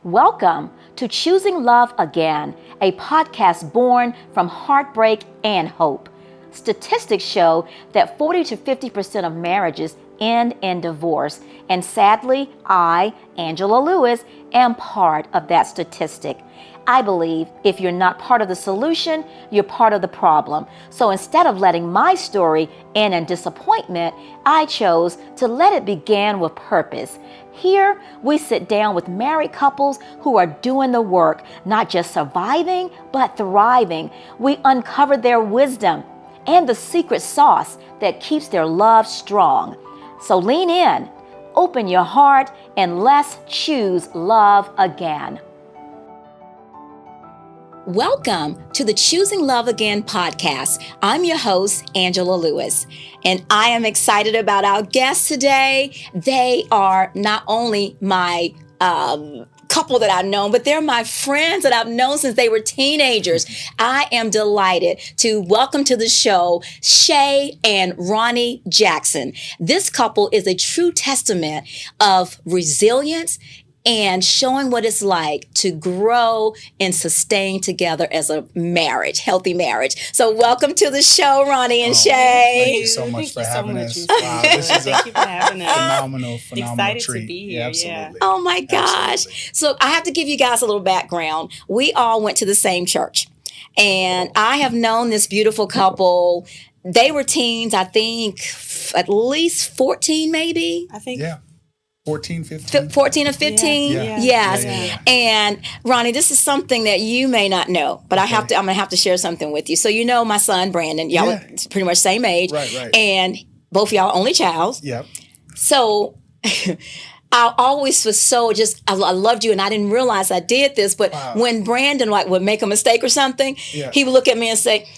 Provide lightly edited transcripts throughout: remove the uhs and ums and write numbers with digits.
Welcome to Choosing Love Again, a podcast born from heartbreak and hope. Statistics show that 40 to 50% of marriages end in divorce, and sadly, I, Angela Lewis, am part of that statistic. I believe if you're not part of the solution, you're part of the problem. So instead of letting my story end in disappointment, I chose to let it begin with purpose. Here, we sit down with married couples who are doing the work, not just surviving, but thriving. We uncover their wisdom and the secret sauce that keeps their love strong. So lean in, open your heart, and let's choose love again. Welcome to the Choosing Love Again podcast. I'm your host, Angela Lewis, and I am excited about our guests today. They are not only my couple that I've known, but they're my friends that I've known since they were teenagers. I am delighted to welcome to the show Shea and Ronnie Jackson. This couple is a true testament of resilience and showing what it's like to grow and sustain together as a marriage, healthy marriage. So welcome to the show, Ronnie and Shea. Thank you so much for having us. Wow, this is Thank you for having us. phenomenal Excited treat. to be here. Yeah, absolutely. Oh my gosh. Absolutely. So I have to give you guys a little background. We all went to the same church, and I have known this beautiful couple. They were teens, I think, at least 14 maybe. I think. Yeah. 14, 15. 14 or 15? Yeah. Yes. Yeah. And Ronnie, this is something that you may not know, but I'm going to have to share something with you. So you know my son, Brandon, y'all are pretty much same age. Right. And both of y'all only child. Yep. So I always was I loved you, and I didn't realize I did this, but when Brandon would make a mistake or something, he would look at me and say,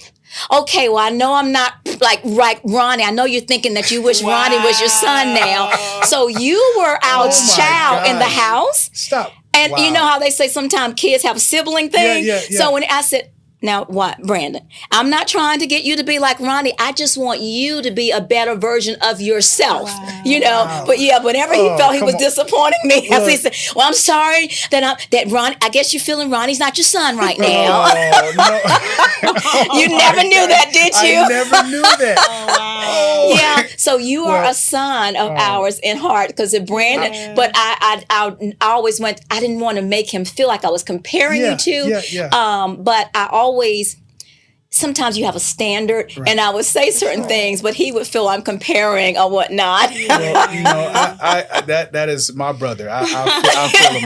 okay, well, I know I'm not like Ronnie. I know you're thinking that you wish Ronnie was your son now. So you were our child in the house. Stop. And you know how they say sometimes kids have a sibling thing? Yeah. So when I said, now what, Brandon? I'm not trying to get you to be like Ronnie. I just want you to be a better version of yourself. Wow. You know, but whenever he felt he was disappointing me, he said, well, I'm sorry that Ronnie, I guess you're feeling Ronnie's not your son right now. Oh, no. You never knew that, did you? I never knew that. Oh, wow. Yeah. So you are a son of ours in heart because of Brandon. But I always I didn't want to make him feel like I was comparing you to. But I always, sometimes you have a standard, and I would say certain things, but he would feel I'm comparing or whatnot. Well, you know, that is my brother. I feel him.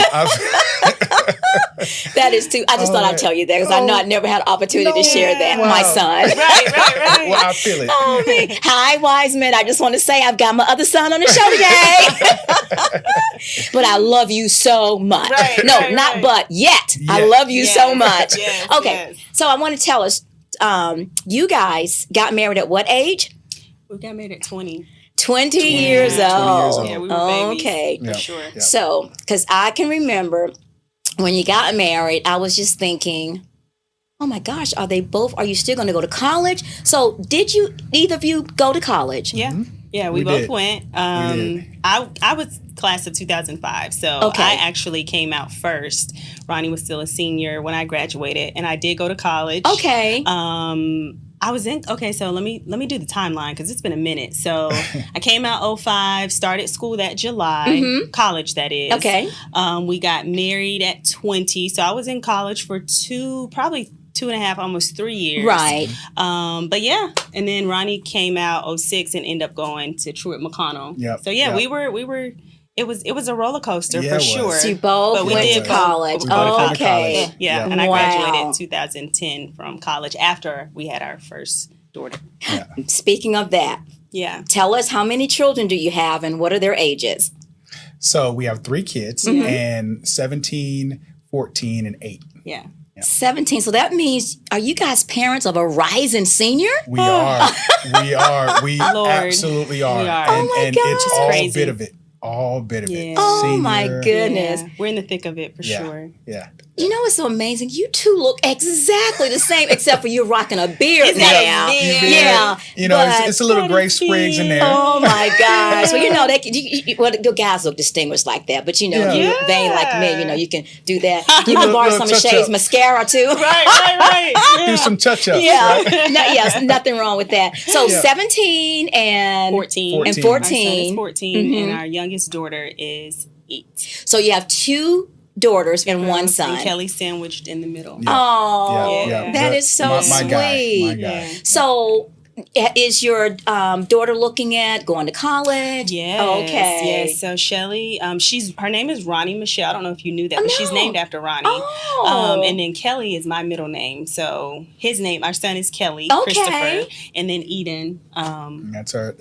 That is too. I just thought I'd tell you that because I know I'd never had an opportunity to share that. Wow. My son. Right. Well, I feel it. Oh, man. Hi, Wiseman. I just want to say I've got my other son on the show today. But I love you so much. But yet. I love you so much. Yes, okay. So I want to tell us, you guys got married at what age? We got married at 20. 20 years old. Yeah, we were babies. Okay. For sure. Yeah. So, because I can remember when you got married, I was just thinking, oh my gosh, are you still going to go to college? So did either of you go to college? Yeah. Mm-hmm. Yeah, we both went. I was class of 2005, so I actually came out first. Ronnie was still a senior when I graduated, and I did go to college. Okay. I was in. Okay, so let me do the timeline because it's been a minute. So I came out 05, started school that July, college that is. Okay. We got married at 20, so I was in college for probably 2.5, almost 3 years. Right. But yeah, and then Ronnie came out 06 and ended up going to Truett McConnell. Yep. So yeah, we were. It was a roller coaster for sure. So you both went to college. Okay. College. Yeah, and I graduated in 2010 from college after we had our first daughter. Yeah. Speaking of that, tell us how many children do you have and what are their ages? So we have 3 kids, and 17, 14, and 8. Yeah. 17. So that means, are you guys parents of a rising senior? We are. We absolutely are. We are. And Oh my gosh. it's all crazy. bit of it. All bit of it. Oh Senior. my goodness. We're in the thick of it for sure. Yeah. You know what's so amazing? You two look exactly the same, except for you're rocking a beard now. Yeah. You know, it's a little gray sprigs in there. Oh my gosh! Well, you know, the guys look distinguished like that, but you know, you vain like me, you know, you can do that. You can borrow some of Shay's mascara too. Right. Do some touch-ups. Yeah. Yes, nothing wrong with that. So 17 and 14. And 14. Our son is 14, and our youngest daughter is 8. So you have 2 daughters and 1 son. And Kelly sandwiched in the middle. Yeah. Oh, Yeah. that is so my sweet. Guy. Yeah. So, is your daughter looking at going to college? Yes. Okay. Yes. So Shelly, her name is Ronnie Michelle. I don't know if you knew that, but no. she's named after Ronnie. Oh. And then Kelly is my middle name. So his name, our son is Kelly Christopher, and then Eden. That's our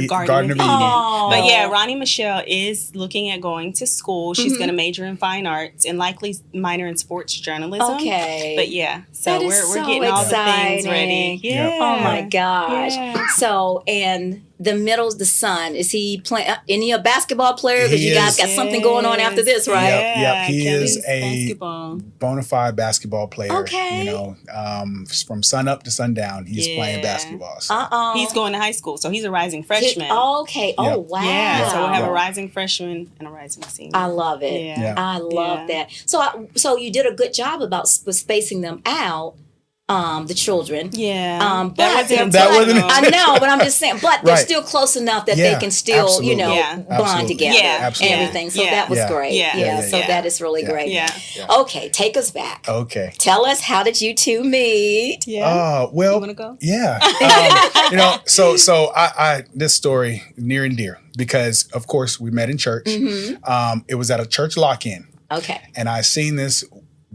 Garden of Eden. Oh. But yeah, Ronnie Michelle is looking at going to school. She's going to major in fine arts and likely minor in sports journalism. Okay. But yeah, so we're so getting all the things ready. Yeah. Oh my gosh. Yeah. So, and the son, is he playing any a basketball player? Because you guys got something going on after this, right? Yeah, He Kelly's is a bona fide basketball player. Okay. You know, from sun up to sundown, he's playing basketball. So. He's going to high school, so he's a rising freshman. Okay. Oh, Yep. wow. Yeah, so we'll have a rising freshman and a rising senior. I love it. Yeah. I love that. So you did a good job about spacing them out. The children. Yeah. That wasn't I know, but I'm just saying, but they're still close enough that they can still, bond together and everything. So that was great. Yeah. So that is really great. Yeah. Okay, take us back. Okay. Tell us, how did you two meet? Yeah. Well, you want to go? Yeah. So I this story near and dear because of course we met in church. It was at a church lock-in. Okay. And I seen this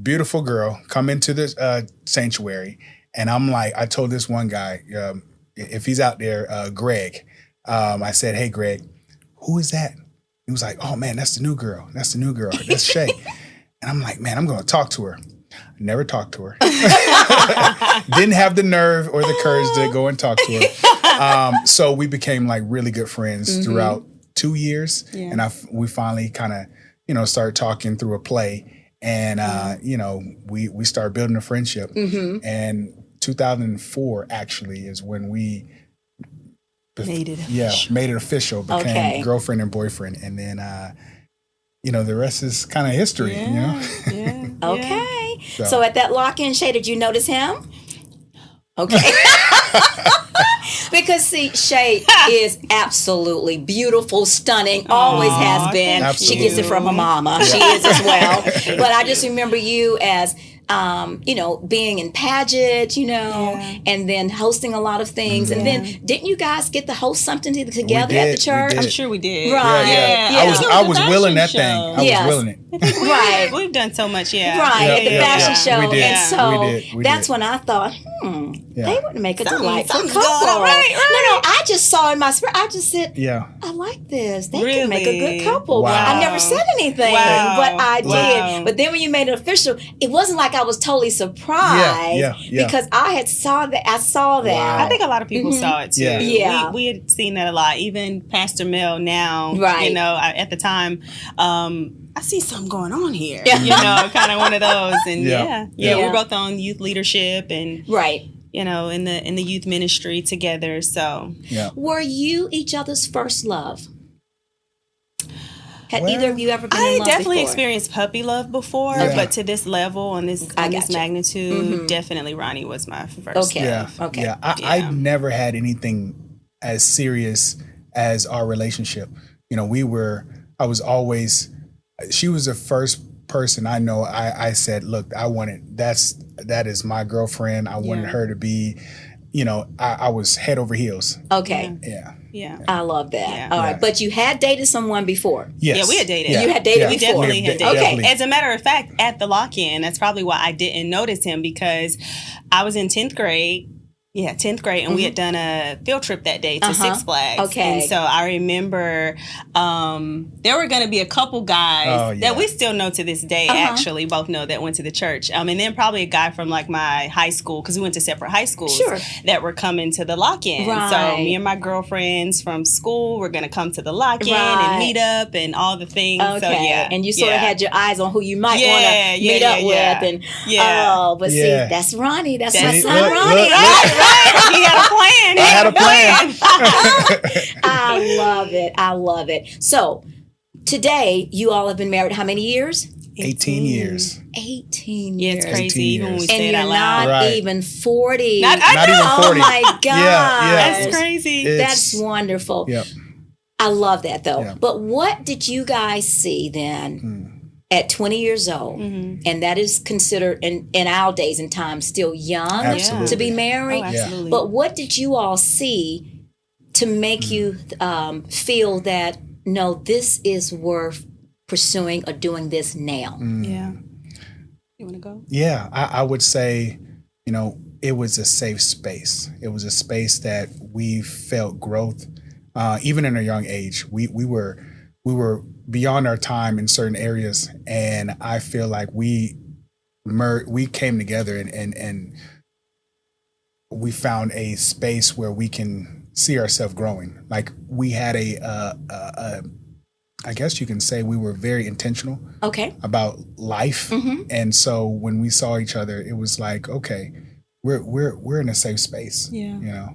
beautiful girl come into the sanctuary, and I'm like, I told this one guy, if he's out there, Greg, I said, hey, Greg, who is that? He was like, oh man, that's the new girl. That's Shea. And I'm like, man, I'm going to talk to her. I never talked to her. Didn't have the nerve or the courage to go and talk to her. So we became like really good friends throughout 2 years. Yeah. And we finally kind of, started talking through a play. And, we started building a friendship. And 2004 actually is when we made it official, became girlfriend and boyfriend. And then, the rest is kind of history, Okay. So at that lock-in, Shea, did you notice him? Okay. Because see, Shea is absolutely beautiful, stunning, always has been. Absolutely. She gets it from her mama. She is as well. But I just remember you as being in pageant, and then hosting a lot of things. And then didn't you guys get to host something together at the church? I'm sure we did. Right. Yeah. I was willing that thing. I was willing it. Right. We've done so much, Right, at the fashion show. We did. And so we that's did. when I thought, they would make a delightful something's couple. going on. Right. No, I just saw in my spirit, I just said, I like this. They can make a good couple. Wow. I never said anything, but I did. But then when you made it official, it wasn't like I was totally surprised because I saw that. Wow. I think a lot of people saw it too. Yeah. We had seen that a lot. Even Pastor Mel now, at the time, I see something going on here. Kind of one of those. And we're both on youth leadership and in the youth ministry together. So were you each other's first love? Had either of you ever been in love definitely before? experienced puppy love before, but to this level, on this magnitude, definitely Ronnie was my first love. Okay. I never had anything as serious as our relationship. She was the first person I know I said, look, that is my girlfriend. I wanted her to be, I was head over heels. Okay. Yeah. I love that. All right. But you had dated someone before? Yes. Yeah, we had dated. You had dated We before? definitely had dated. Okay. As a matter of fact, at the lock-in, that's probably why I didn't notice him, because I was in 10th grade Yeah, 10th grade, and we had done a field trip that day to Six Flags. Okay. And so I remember there were going to be a couple guys that we still know to this day, actually, both know that went to the church. And then probably a guy from like my high school, because we went to separate high schools, that were coming to the lock-in. Right. So me and my girlfriends from school were going to come to the lock-in and meet up and all the things. Okay. So, yeah. And you sort of had your eyes on who you might want to meet up with. And, see, that's Ronnie. That's my son, Ronnie. He had a plan. I had a plan. I love it. I love it. So today, you all have been married how many years? 18 years. 18 Yeah, years. it's crazy even when we say it out And loud. you're not even 40. Not even 40. Oh my God. That's crazy. That's wonderful. Yep. I love that though. Yeah. But what did you guys see then at 20 years old? And that is considered in our days and times still young to be married. Oh, absolutely. But what did you all see to make you feel that, no, this is worth pursuing or doing this now? Yeah. You want to go? Yeah, I would say, it was a safe space. It was a space that we felt growth, even in a young age. We were beyond our time in certain areas, and I feel like we came together and we found a space where we can see ourselves growing. Like we had I guess you can say we were very intentional about life. And so when we saw each other, it was like, okay, we're in a safe space. Yeah.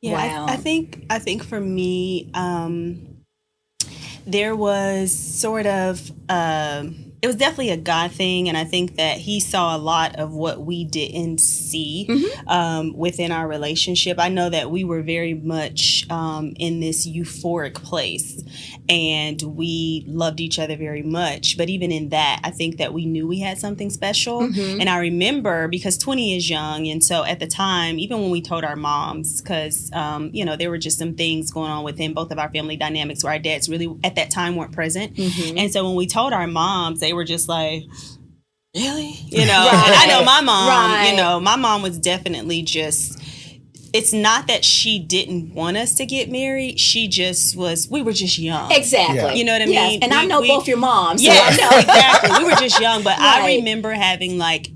Wow. I think for me, there was sort of it was definitely a God thing, and I think that he saw a lot of what we didn't see within our relationship. I know that we were very much in this euphoric place, and we loved each other very much. But even in that, I think that we knew we had something special. And I remember, because 20 is young, and so at the time, even when we told our moms, because there were just some things going on within both of our family dynamics where our dads really at that time weren't present. And so when we told our moms, they were just like, really? And I know my mom, my mom was definitely just, it's not that she didn't want us to get married. She just we were just young. Exactly. Yeah. You know what I Yes. mean? And I know both your moms. So Yeah, I know. exactly. We were just young, but I Right. remember having like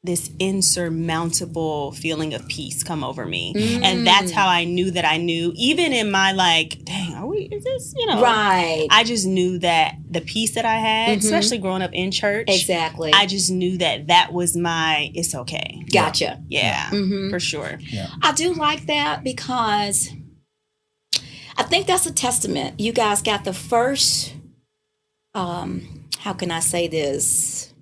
this insurmountable feeling of peace come over me. And that's how I knew that I knew, even in my like, dang, is this, Right. I just knew that the peace that I had, especially growing up in church. Exactly. I just knew that was it's okay. Gotcha. Yeah, for sure. Yeah. I do like that because I think that's a testament. You guys got the first, how can I say this?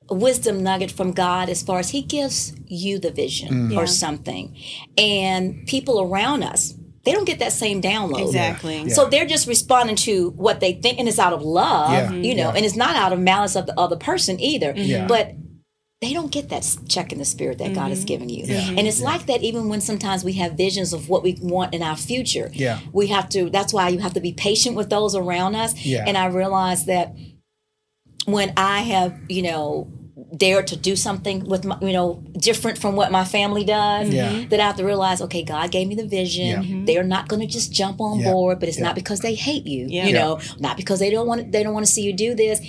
Wisdom nugget from God as far as he gives you the vision or something. And people around us, they don't get that same download. Exactly. Yeah. So they're just responding to what they think, and it's out of love, and it's not out of malice of the other person either. But they don't get that check in the spirit that God has given you. And it's like that even when sometimes we have visions of what we want in our future. We have to, that's why you have to be patient with those around us. And I realize that when I have, dared to do something with my, different from what my family does, that I have to realize, okay, God gave me the vision. They're not going to just jump on board, but it's not because they hate you, not because they don't want to see you do this.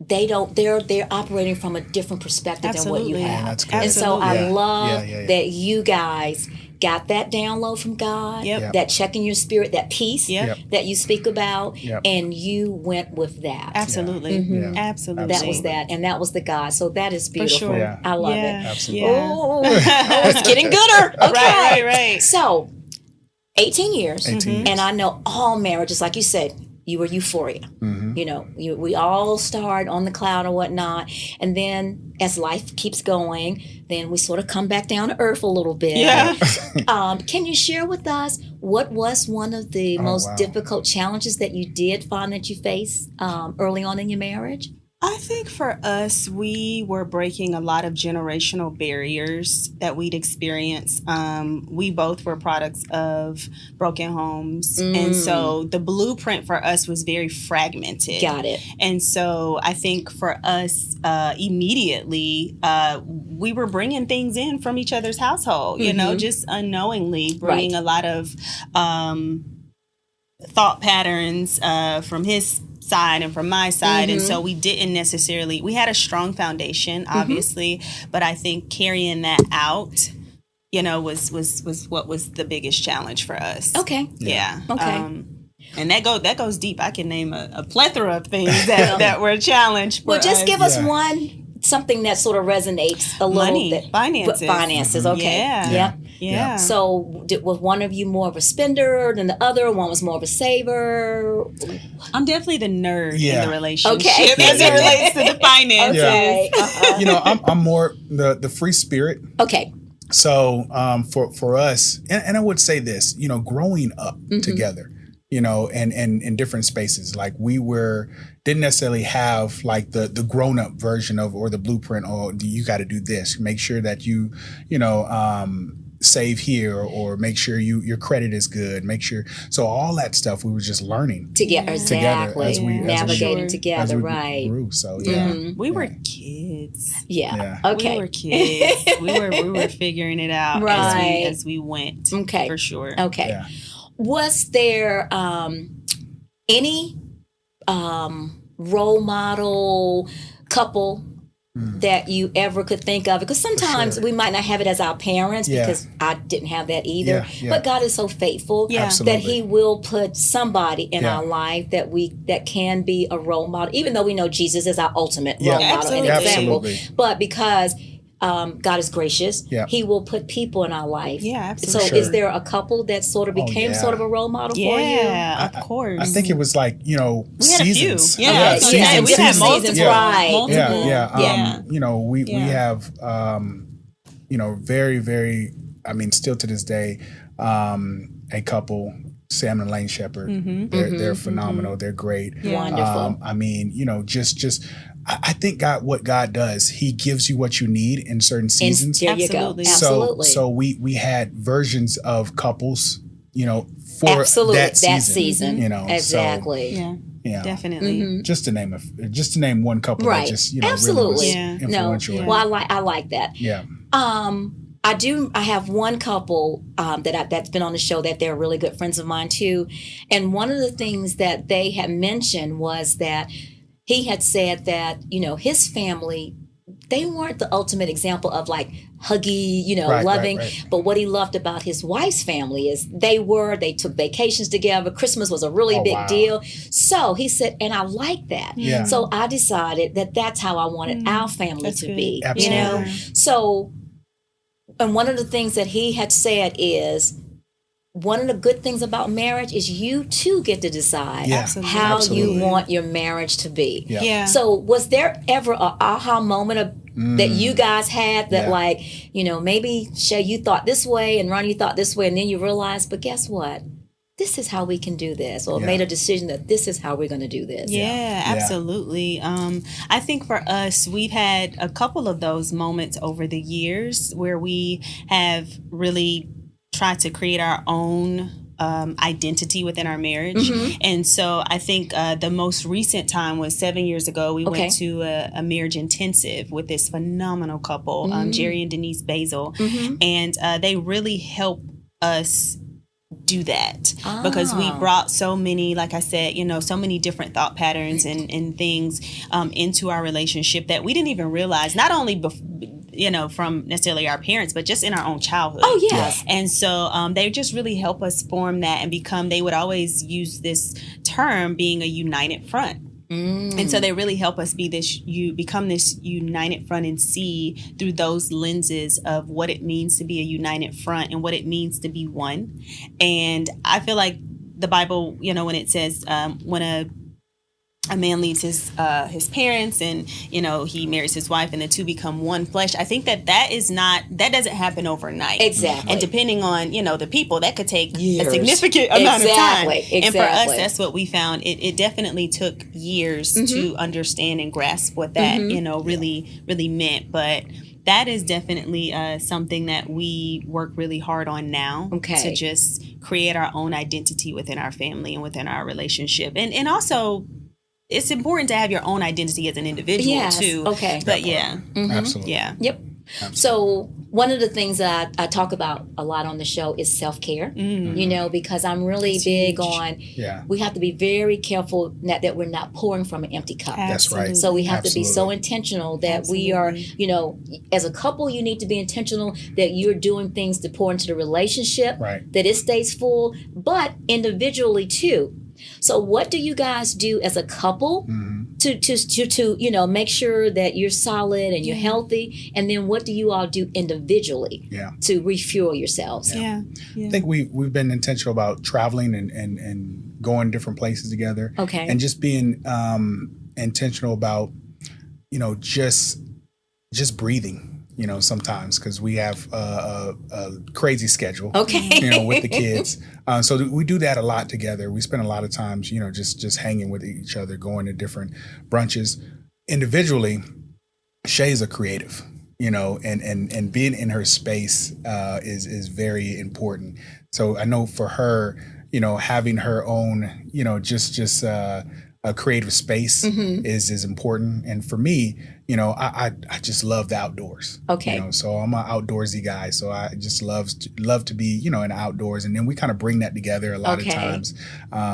They don't. They're operating from a different perspective than what you have. That's good. And so I love Yeah. that you guys got that download from God, that check in your spirit, that peace that you speak about, and you went with that. Absolutely. Absolutely. That was that, and that was the God. So that is beautiful. For sure. Yeah. I love it. Absolutely. Oh, it's getting gooder. Okay. Right. So, 18 years, 18 years. and I know all marriages, like you said, you were euphoria. We all start on the cloud or whatnot, and then as life keeps going, then we sort of come back down to earth a little bit. Can you share with us what was one of the most difficult challenges that you did find that you faced early on in your marriage? I think for us, we were breaking a lot of generational barriers that we'd experienced. We both were products of broken homes. And so the blueprint for us was very fragmented. Got it. And so I think for us, immediately, we were bringing things in from each other's household, you know, just unknowingly bringing a lot of thought patterns from his side and from my side. And so we didn't necessarily, we had a strong foundation, obviously, but I think carrying that out, you know, was what was the biggest challenge for us. Okay. Yeah. Okay. And that goes deep. I can name a plethora of things that were a challenge for us. Well, just give us something that sort of resonates a little Money, bit. finances. Finances, okay. Yeah. So was one of you more of a spender than the other? One was more of a saver? I'm definitely the nerd in the relationship Okay. as it relates to the finances. Okay. You know, I'm more the free spirit. Okay. So for us, and I would say this, you know, growing up together, you know, and in different spaces, like we didn't necessarily have like the grown up version of or the blueprint or you got to do this. Make sure that you save here or make sure your credit is good. Make sure. So all that stuff we were just learning together. Exactly. As we navigating together. as we right. grew. So We were kids. Yeah. Okay. We were kids. we were figuring it out as we went. Okay. For sure. Okay. Yeah. Was there any role model couple that you ever could think of? Because sometimes we might not have it as our parents because I didn't have that either. But God is so faithful that He will put somebody in our life that can be a role model, even though we know Jesus is our ultimate role model and example. But because God is gracious. He will put people in our life. Yeah, absolutely. So is there a couple that sort of became sort of a role model for you? Yeah, of course. I think it was like, you know, we had seasons. A few. Yeah, seasons. We had multiple. Right. Multiple. Yeah. You know, we have, you know, very, very, I mean, still to this day, a couple, Sam and Lane Shepherd. They're phenomenal. They're great. Wonderful. I mean, you know, just I think what God does, He gives you what you need in certain seasons. There you go. Absolutely. So we had versions of couples, you know, for that season. You know, exactly. So, yeah, definitely. Just to name one couple that just absolutely really was influential. No. Well, I like that. Yeah. I have one couple that's been on the show that they're really good friends of mine too, and one of the things that they had mentioned was that he had said that, you know, his family, they weren't the ultimate example of like huggy, you know, loving. Right. But what he loved about his wife's family is they took vacations together. Christmas was a really big deal. So he said, and I like that. Yeah. So I decided that that's how I wanted our family to be, Absolutely. You know? So, and one of the things that he had said is, one of the good things about marriage is you too get to decide how you want your marriage to be. Yeah. So was there ever an aha moment that you guys had that like, you know, maybe Shea, you thought this way and Ronnie, you thought this way, and then you realized, but guess what? This is how we can do this, or made a decision that this is how we're going to do this. Yeah, absolutely. I think for us, we've had a couple of those moments over the years where we have really tried to create our own identity within our marriage. And so I think the most recent time was 7 years ago. We went to a marriage intensive with this phenomenal couple, Jerry and Denise Basil. And they really helped us do that because we brought so many, like I said, you know, so many different thought patterns and things into our relationship that we didn't even realize, not only you know, from necessarily our parents, but just in our own childhood. Oh, yes. And so they just really help us form that and they would always use this term being a united front. And so they really help us become this united front and see through those lenses of what it means to be a united front and what it means to be one. And I feel like the Bible, you know, when it says when a a man leaves his parents and, he marries his wife and the two become one flesh. I think that doesn't happen overnight. Exactly. And depending on, the people, that could take years. A significant amount of time. Exactly. And for us, that's what we found. It definitely took years to understand and grasp what that, really, really meant. But that is definitely something that we work really hard on now. Okay. To just create our own identity within our family and within our relationship. And also, it's important to have your own identity as an individual too. Okay. But yeah. Absolutely. Yeah. Yep. Absolutely. So one of the things that I talk about a lot on the show is self-care, because I'm really big on, we have to be very careful that we're not pouring from an empty cup. That's right. So we have to be so intentional that we are, as a couple, you need to be intentional that you're doing things to pour into the relationship, that it stays full, but individually too. So what do you guys do as a couple to make sure that you're solid and you're healthy? And then what do you all do individually to refuel yourselves? Yeah. I think we've been intentional about traveling and going different places together. Okay. And just being intentional about, just breathing. Sometimes because we have a crazy schedule, with the kids. So we do that a lot together. We spend a lot of times, just hanging with each other, going to different brunches. Individually, Shay's a creative, and being in her space is very important. So I know for her, having her own, just a creative space is important. And for me, I just love the outdoors. Okay. So I'm an outdoorsy guy. So I just love to be, in the outdoors. And then we kind of bring that together a lot of times.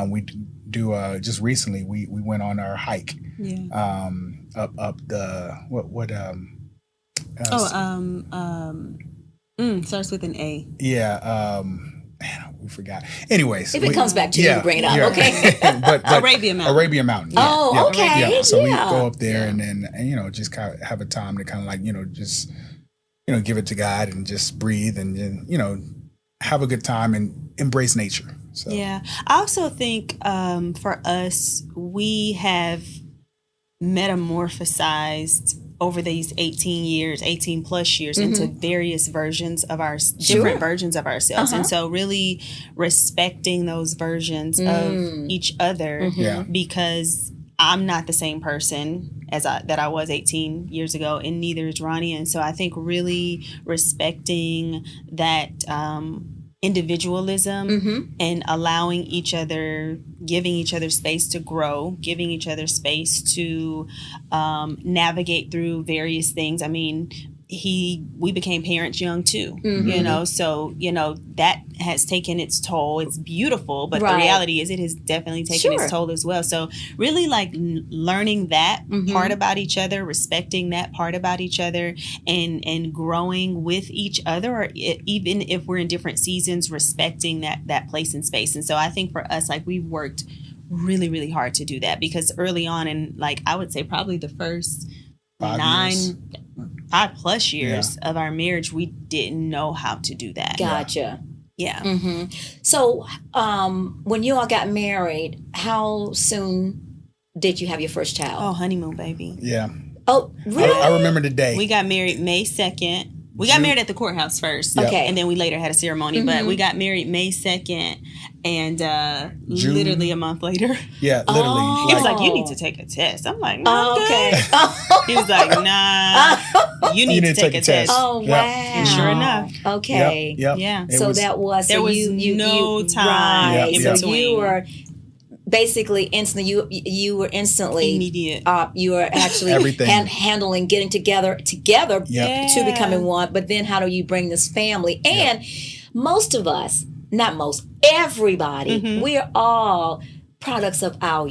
We do just recently we went on our hike. Up the starts with an A. Yeah. Man, we forgot. Anyways, if it comes back to you, bring it up. Okay. but Arabian Mountain. Yeah. Oh, okay. Yeah. So we go up there and then just kind of have a time to kind of like just give it to God and just breathe and then have a good time and embrace nature. So yeah, I also think for us we have metamorphosized over these 18 plus years into various versions of different versions of ourselves. And so really respecting those versions of each other because I'm not the same person that I was 18 years ago, and neither is Ronnie. And so I think really respecting that individualism and allowing each other, giving each other space to grow, giving each other space to navigate through various things. I mean, we became parents young too, so that has taken its toll. It's beautiful, but the reality is it has definitely taken its toll as well. So really like learning that part about each other, respecting that part about each other, and growing with each other, or even if we're in different seasons, respecting that place and space. And so I think for us, like, we've worked really, really hard to do that, because early on, and like I would say probably the first 5+ years of our marriage, we didn't know how to do that. Gotcha. Yeah. So when you all got married, how soon did you have your first child? Oh, honeymoon, baby. Yeah. Oh, really? I remember the day. We got married May 2nd. We got married at the courthouse first. Okay. And then we later had a ceremony. But we got married May 2nd. And literally a month later. Yeah, literally. He was like, you need to take a test. I'm like, no, I'm good. He was like, nah, you need to take a test. Oh, wow. And sure enough. Okay. Yep. Yeah. So that was... There was no time in between. So you were... Basically, instantly, you were instantly immediate. You were actually handling getting together to becoming one. But then, how do you bring this family? And most of us, not most, everybody, we are all products of our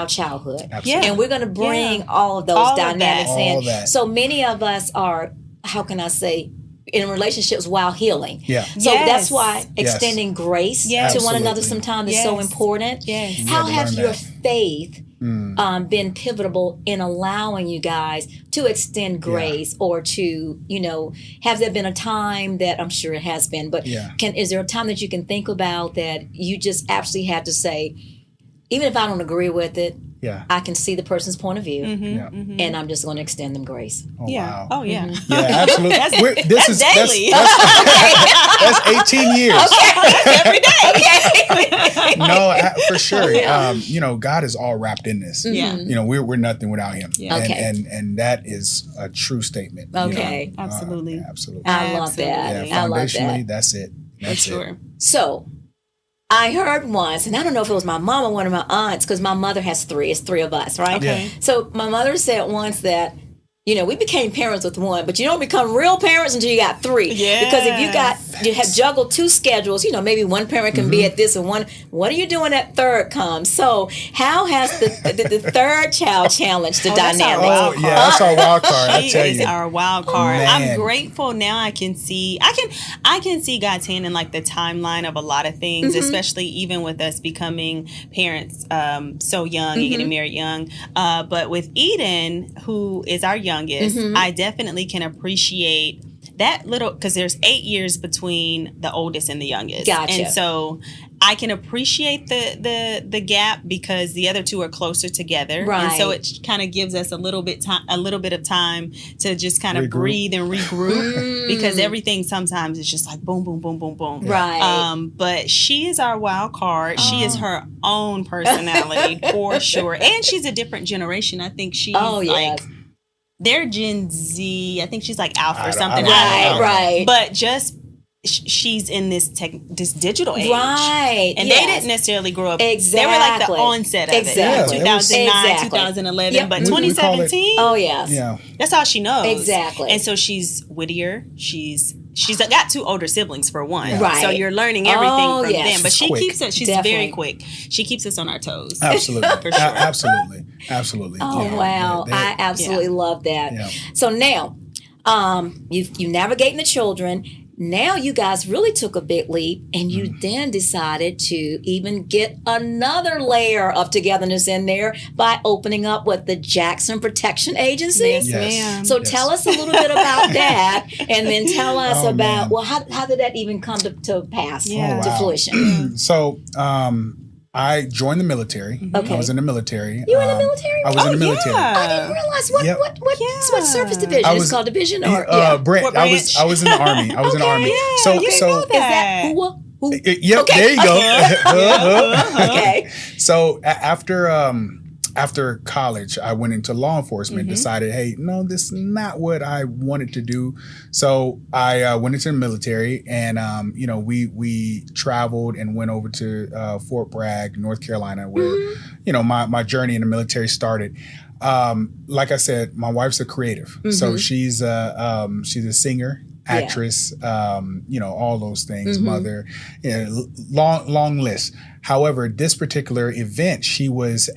childhood, and we're going to bring all of those dynamics in. So many of us are, how can I say, in relationships while healing. Yeah. So that's why extending grace to one another sometimes is so important. Yes. How has your faith been pivotal in allowing you guys to extend grace or to, has there been a time that, I'm sure it has been, but is there a time that you can think about that you just absolutely had to say, even if I don't agree with it, Yeah. I can see the person's point of view, Yeah. and I'm just going to extend them grace. Oh, Yeah. wow. Oh, yeah. Yeah, absolutely. That's daily. That's 18 years. Every day. No, for sure. God is all wrapped in this. Yeah. We're nothing without him. Yeah. And that is a true statement. Okay. Absolutely. Absolutely. I love that. Yeah, I love foundationally, that. that's it. That's For sure. it. So, I heard once, and I don't know if it was my mom or one of my aunts, because my mother has three. It's three of us, right? Okay. So my mother said once that, we became parents with one, but you don't become real parents until you got three. Yeah. Because if you have juggled two schedules, maybe one parent can be at this and one. What are you doing that third comes? So how has the third child challenged the dynamic? Oh yeah, that's our wild card. I tell She is you. our wild card. Man. I'm grateful now. I can see God's hand in like the timeline of a lot of things, especially even with us becoming parents so young and getting married young. But with Eden, who is our youngest, I definitely can appreciate that little, because there's 8 years between the oldest and the youngest. Gotcha. And so I can appreciate the gap because the other two are closer together. Right. And so it kind of gives us a little bit of time to just kind of breathe and regroup because everything sometimes is just like boom, boom, boom, boom, boom. Right. But she is our wild card. She is her own personality for sure. And she's a different generation. I think she's like, they're Gen Z. I think she's like Alpha or something. Right. But just she's in this digital age. Right. And they didn't necessarily grow up. Exactly. They were like the onset of it. Yeah, 2009, 2011. Yep. But We call it- 2017, Oh, yes. Yeah. that's all she knows. Exactly. And so she's wittier. She's got two older siblings for one. Yeah. Right. So you're learning everything from them. But She's she quick. keeps it. She's Definitely. very quick. She keeps us on our toes. Absolutely. For sure. Absolutely. Oh, Yeah. wow. They- I absolutely love that. Yeah. So now, you navigating the children. Now you guys really took a big leap, and you then decided to even get another layer of togetherness in there by opening up with the Jackson Protection Agency. Yes, Yes. ma'am. So tell us a little bit about that, and then tell us Oh, about, man. well, how did that even come to pass, Yeah. to wow. fruition? So, I joined the military. Okay. I was in the military. You were in the military? I was in the military. yeah. I didn't realize what Yep. what service division I it's was- called division or Brent. What I branch? was in the army. I was in the army. Yeah, you So know is that who? Yep, Okay. there you go. Okay. So after college, I went into law enforcement, decided, hey, no, this is not what I wanted to do. So I went into the military and, we traveled and went over to Fort Bragg, North Carolina, where, my journey in the military started. Like I said, my wife's a creative. So she's a singer, actress, all those things, mother, long list. However, this particular event, she was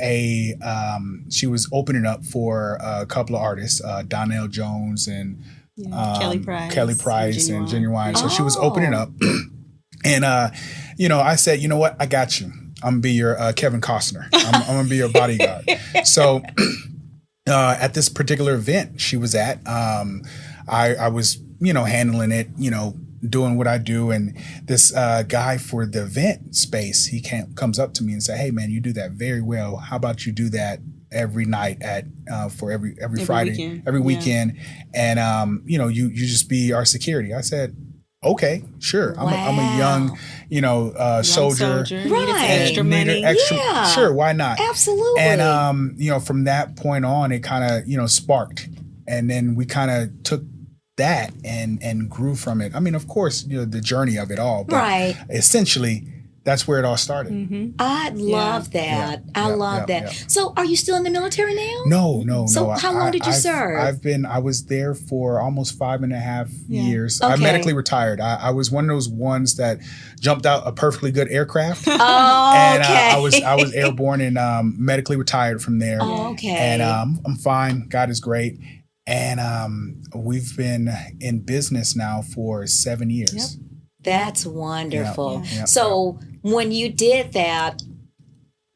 opening up for a couple of artists, Donnell Jones and Kelly Price and and Genuine. So she was opening up, and I said, you know what, I got you. I'm gonna be your Kevin Costner. I'm gonna be your bodyguard. So at this particular event she was at, I was handling it, doing what I do, and this guy for the event space, he comes up to me and say, hey man, you do that very well. How about you do that every night for every Friday, every weekend, and you just be our security. I said, okay, sure. Wow. I'm a young, soldier. Right. Extra money. Yeah. Sure, why not? Absolutely. And from that point on, it kind of sparked, and then we kind of took that and grew from it. I mean, of course, the journey of it all, but essentially that's where it all started. I love that. I love that. So are you still in the military now? No. So how long did you serve? I was there for almost 5.5 years. Okay. I medically retired. I was one of those ones that jumped out a perfectly good aircraft. Oh, And okay. I was airborne and medically retired from there. Oh, okay. And I'm fine. God is great. And we've been in business now for 7 years. That's wonderful. Yep. So when you did that,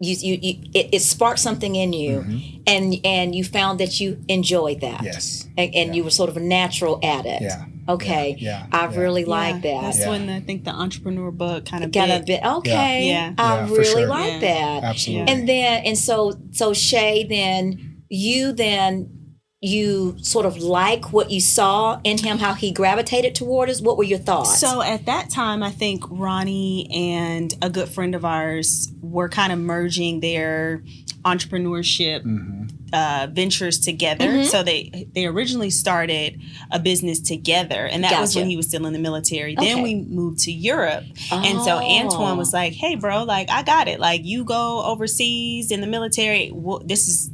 it sparked something in you, and you found that you enjoyed that. Yes. And you were sort of a natural at it. Yeah. Okay. I really like that. That's when I think the entrepreneur book kind of got a bit. Okay. Yeah. I really like that. Absolutely. And then, so Shea, then you sort of like what you saw in him, how he gravitated toward us. What were your thoughts? So at that time, I think Ronnie and a good friend of ours were kind of merging their entrepreneurship ventures together. So they originally started a business together, and that was when he was still in the military. Then we moved to Europe, and so Antoine was like, "Hey, bro, like I got it. Like you go overseas in the military. This is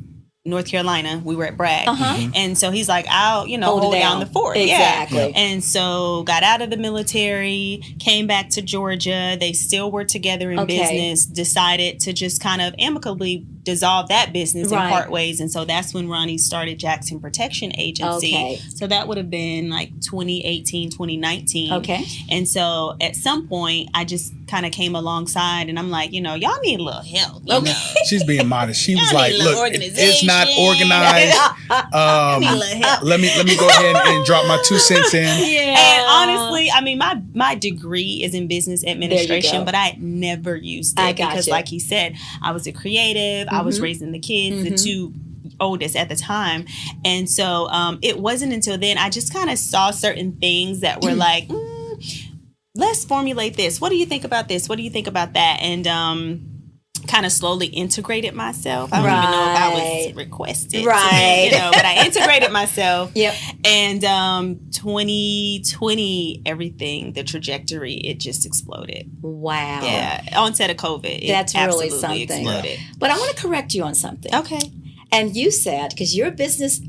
North Carolina. We were at Bragg. And so he's like, I'll, hold down the fort. Exactly. Yeah. And so got out of the military, came back to Georgia. They still were together in business, decided to just kind of amicably dissolve that business and part ways. And so that's when Ronnie started Jackson Protection Agency. So that would have been like 2018, 2019. And so at some point, I just kind of came alongside and I'm like, y'all need a little help. You know? She's being modest. She was like, look, it's not organized. Let me go ahead and drop my 2 cents in. And honestly, I mean, my degree is in business administration, but I never used it because like he said, I was a creative. I was raising the kids, the 2 oldest at the time. And so it wasn't until then I just kind of saw certain things that were like, let's formulate this. What do you think about this? What do you think about that? And kind of slowly integrated myself. I don't even know if I was requested. Right. To, but I integrated myself. And 2020, everything, the trajectory, it just exploded. Wow. Yeah. Onset of COVID. That's really something. Exploded. But I want to correct you on something. Okay. And you said, because you're a business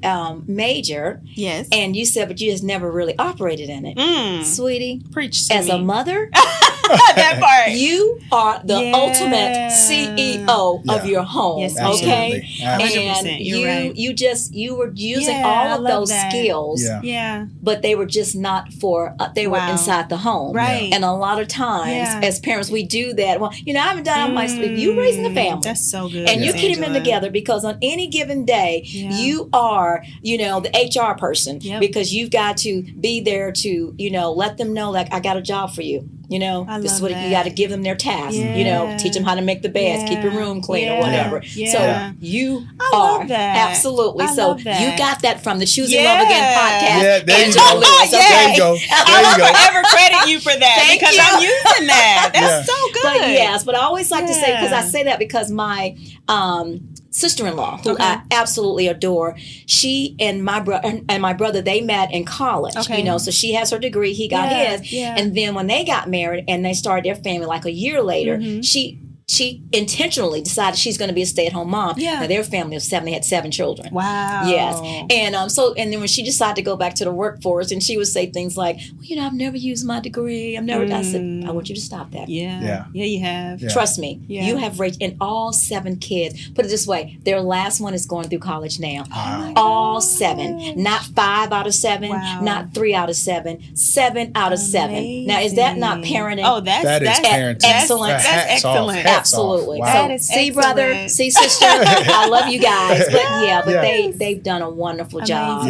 major. Yes. And you said, but you just never really operated in it. Sweetie. Preach to as me. a mother. That part. You are the ultimate CEO of your home. Yes, okay. Absolutely. And You're right. you were using all of those skills. But they were just not for they were inside the home. Right. And a lot of times as parents we do that. Well, I haven't done my if you raising a family. That's so good. And you keep them together because on any given day you are, the HR person because you've got to be there to, let them know like I got a job for you. This is what you got to give them their task. Teach them how to make the beds, keep your room clean or whatever. So you are absolutely. So you got that from the Choosing Love Again podcast. Yeah, there you go. There you go. I will forever credit you for that because I'm using that. That's so good. But I always like to say, because I say that because my sister-in-law, who I absolutely adore, she and my brother, they met in college. So she has her degree, he got his, and then when they got married and they started their family like a year later, she intentionally decided she's going to be a stay-at-home mom. Now their family of 7, they had 7 children. Wow. Yes. And and then when she decided to go back to the workforce, and she would say things like, well, I've never used my degree. I said, I want you to stop that. Yeah, you have. Trust me. You have raised, and all 7 kids. Put it this way, their last one is going through college now. All 7. Not 5 out of 7, not 3 out of 7, 7 out of 7. Now, is that not parenting? Oh, that is parenting. Excellent. That's excellent. Absolutely. Wow. So, see, brother, see, sister, I love you guys. But they've done a wonderful job.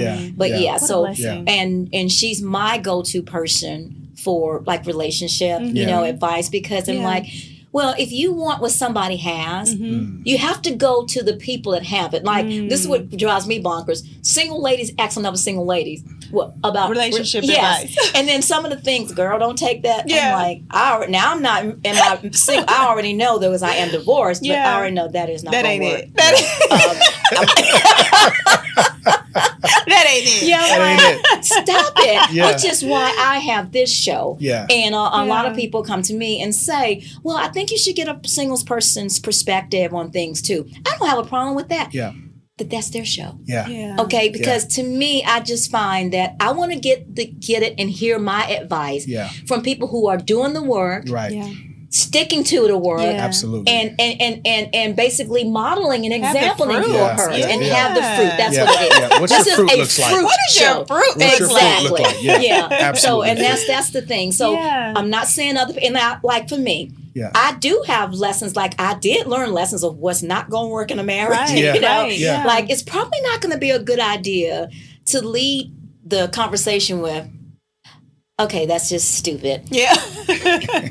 So and she's my go-to person for like relationship, advice, because I'm like, well, if you want what somebody has, you have to go to the people that have it. Like, this is what drives me bonkers. Single ladies asking other single ladies about relationship advice. And then some of the things, girl, don't take that. I'm like, I'm not, am I single? I already know though, as I am divorced, but I already know that is not that ain't work. it. That ain't it. That ain't it. Stop it. Which is why I have this show. And a lot of people come to me and say, well, I think you should get a single person's perspective on things too. I don't have a problem with that. But that's their show. Okay, because to me, I just find that I want to get it and hear my advice from people who are doing the work. Sticking to the work, absolutely, and basically modeling and exampling for her, and have the fruit. That's what it is. What's this your fruit is looks a like? fruit What is show. your fruit? What's your fruit look like? Absolutely. So, and Absolutely. that's the thing. So I'm not saying like for me. I do have lessons, like I did learn lessons of what's not going to work in a marriage. Like it's probably not going to be a good idea to lead the conversation with, okay, that's just stupid. Yeah.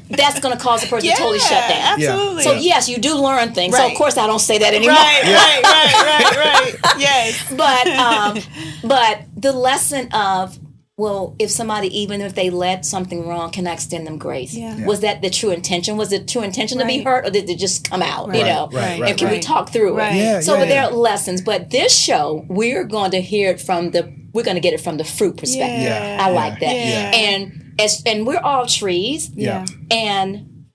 That's going to cause a person to totally shut down. Absolutely. So yes, you do learn things. Right. So of course I don't say that anymore. Right. Yes. But the lesson of, well, if somebody, even if they let something wrong, can I extend them grace? Yeah. Was that the true intention? Was it true intention to be hurt, or did it just come out? Right. You know, Right. and can we talk through Right. it? Yeah, So yeah, there yeah. are lessons, but this show we're going to hear it from we're going to get it from the fruit perspective. Yeah. I like that. Yeah. And we're all trees, Yeah. and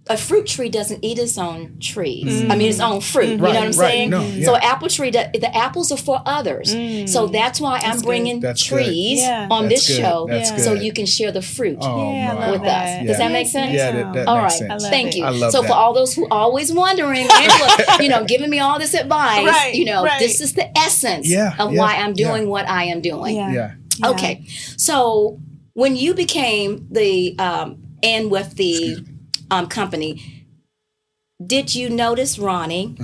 a fruit tree doesn't eat its own trees. I mean, its own fruit. You know what I'm Right, saying? no, yeah. So an apple tree, the apples are for others. So that's why I'm bringing That's trees good. on That's this good. show, That's so good. you can share the fruit Oh, Yeah, I no, love with that. us. Does that Yeah. make sense? Yeah, that All makes right, sense. thank you. I love so that. for all those who always wondering, Angela, giving me all this advice, Right. this is the essence of why I'm doing what I am doing. Yeah. Okay, so when you became the and with the company, did you notice, Ronnie,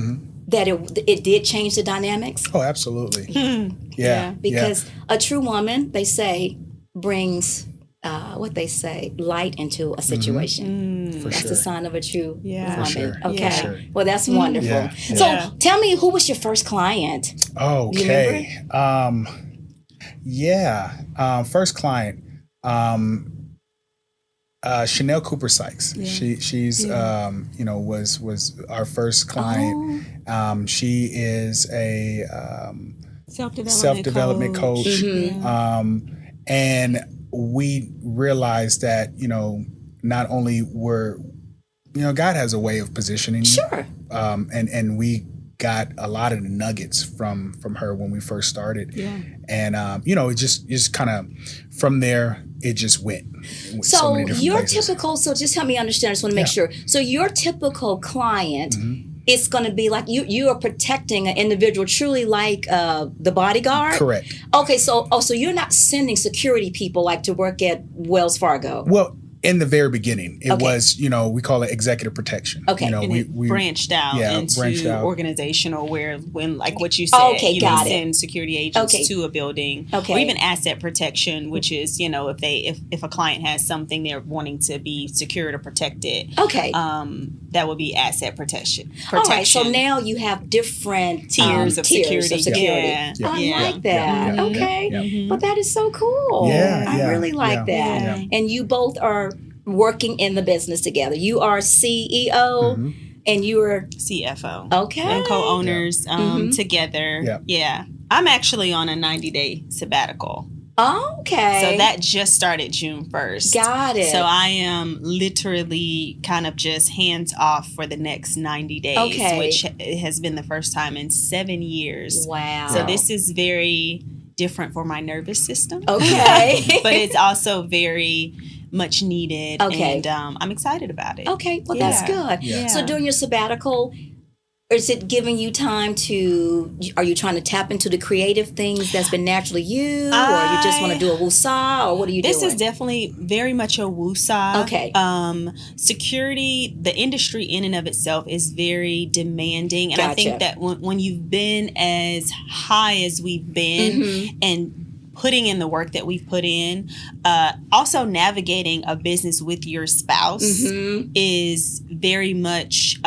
that it did change the dynamics? Oh, absolutely. Yeah. Because a true woman, they say, brings light into a situation. For That's sure. a sign of a true woman. sure. Okay. For sure. Well, that's wonderful. Yeah. So Yeah. tell me, who was your first client? Okay. First client, Chanel Cooper Sykes. She's was our first client. She is a self-development coach. And we realized that, not only were, God has a way of positioning you. Sure. And we got a lot of the nuggets from her when we first started. Yeah. And, it just kind of, from there, it just went. So many different your places. typical, so just help me understand, I just want to make sure. So your typical client, it's going to be like you are protecting an individual truly like the bodyguard? Correct. Okay, so you're not sending security people like to work at Wells Fargo? Well, in the very beginning, it Okay. was, we call it executive protection. Okay. And we it branched out into organizational, where when, like what you said, Okay, got it. send security agents Okay. to a building, Okay. or even asset protection, which is, if a client has something they're wanting to be secured or protected, Okay. that would be asset protection. All right, so now you have different tiers of security. Yeah. Yeah. I like that. Yeah. Okay. Yeah. But that is so cool. Yeah, I yeah, really like yeah, that. yeah. And you both are working in the business together. You are CEO and you are CFO. okay. And co-owners together. Yeah. I'm actually on a 90-day sabbatical. Okay. So that just started June 1st. Got it. So I am literally kind of just hands off for the next 90 days, Okay. which has been the first time in 7 years. Wow. So this is very different for my nervous system. Okay. But it's also very much needed. Okay. And I'm excited about it. Okay, well that's good. Yeah. So during your sabbatical, is it giving you time are you trying to tap into the creative things that's been naturally you, or you just want to do a woosah, or what are you doing? This is definitely very much a woosah. Okay. Security, the industry in and of itself is very demanding. And I think that when you've been as high as we've been and putting in the work that we've put in, also navigating a business with your spouse is very much,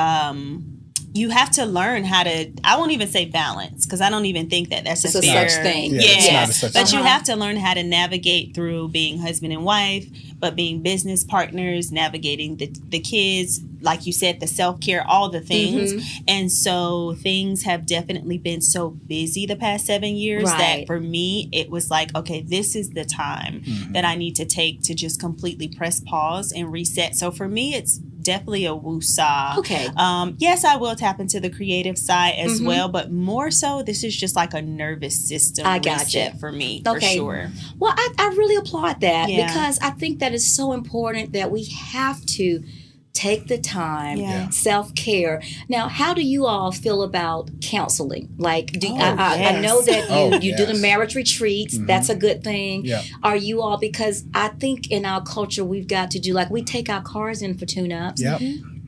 you have to learn how to, I won't even say balance, because I don't even think that's a fair such thing. Yeah, it's not a such but thing. you have to learn how to navigate through being husband and wife, but being business partners, navigating the kids, like you said, the self-care, all the things. And so things have definitely been so busy the past 7 years that for me, it was like, okay, this is the time that I need to take to just completely press pause and reset. So for me, it's definitely a woosah. Okay. Yes, I will tap into the creative side as well, but more so, this is just like a nervous system reset for me, for sure. Well, I really applaud that Yeah. because I think that is so important that we have to take the time, self-care. Now, how do you all feel about counseling? Like, I know that you do the marriage retreats. That's a good thing. Yeah. Are you all, because I think in our culture, we've got to do, like, we take our cars in for tune-ups. Yep.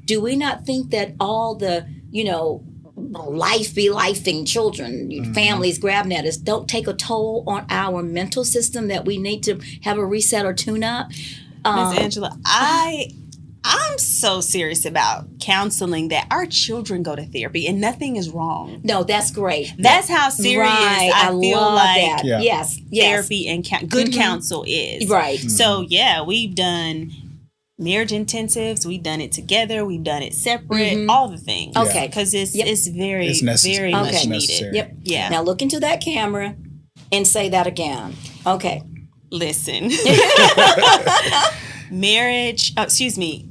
Do we not think that all the, life be lifing children, families grabbing at us, don't take a toll on our mental system that we need to have a reset or tune up? Ms. Angela, I'm so serious about counseling that our children go to therapy and nothing is wrong. No, that's great. That's how serious I feel like that. Yes. Therapy and good counsel is. Right. So, we've done marriage intensives. We've done it together. We've done it separate. All the things. Okay. Because it's very necessary. much needed. Necessary. Yep. Yeah. Now look into that camera and say that again. Okay. Listen.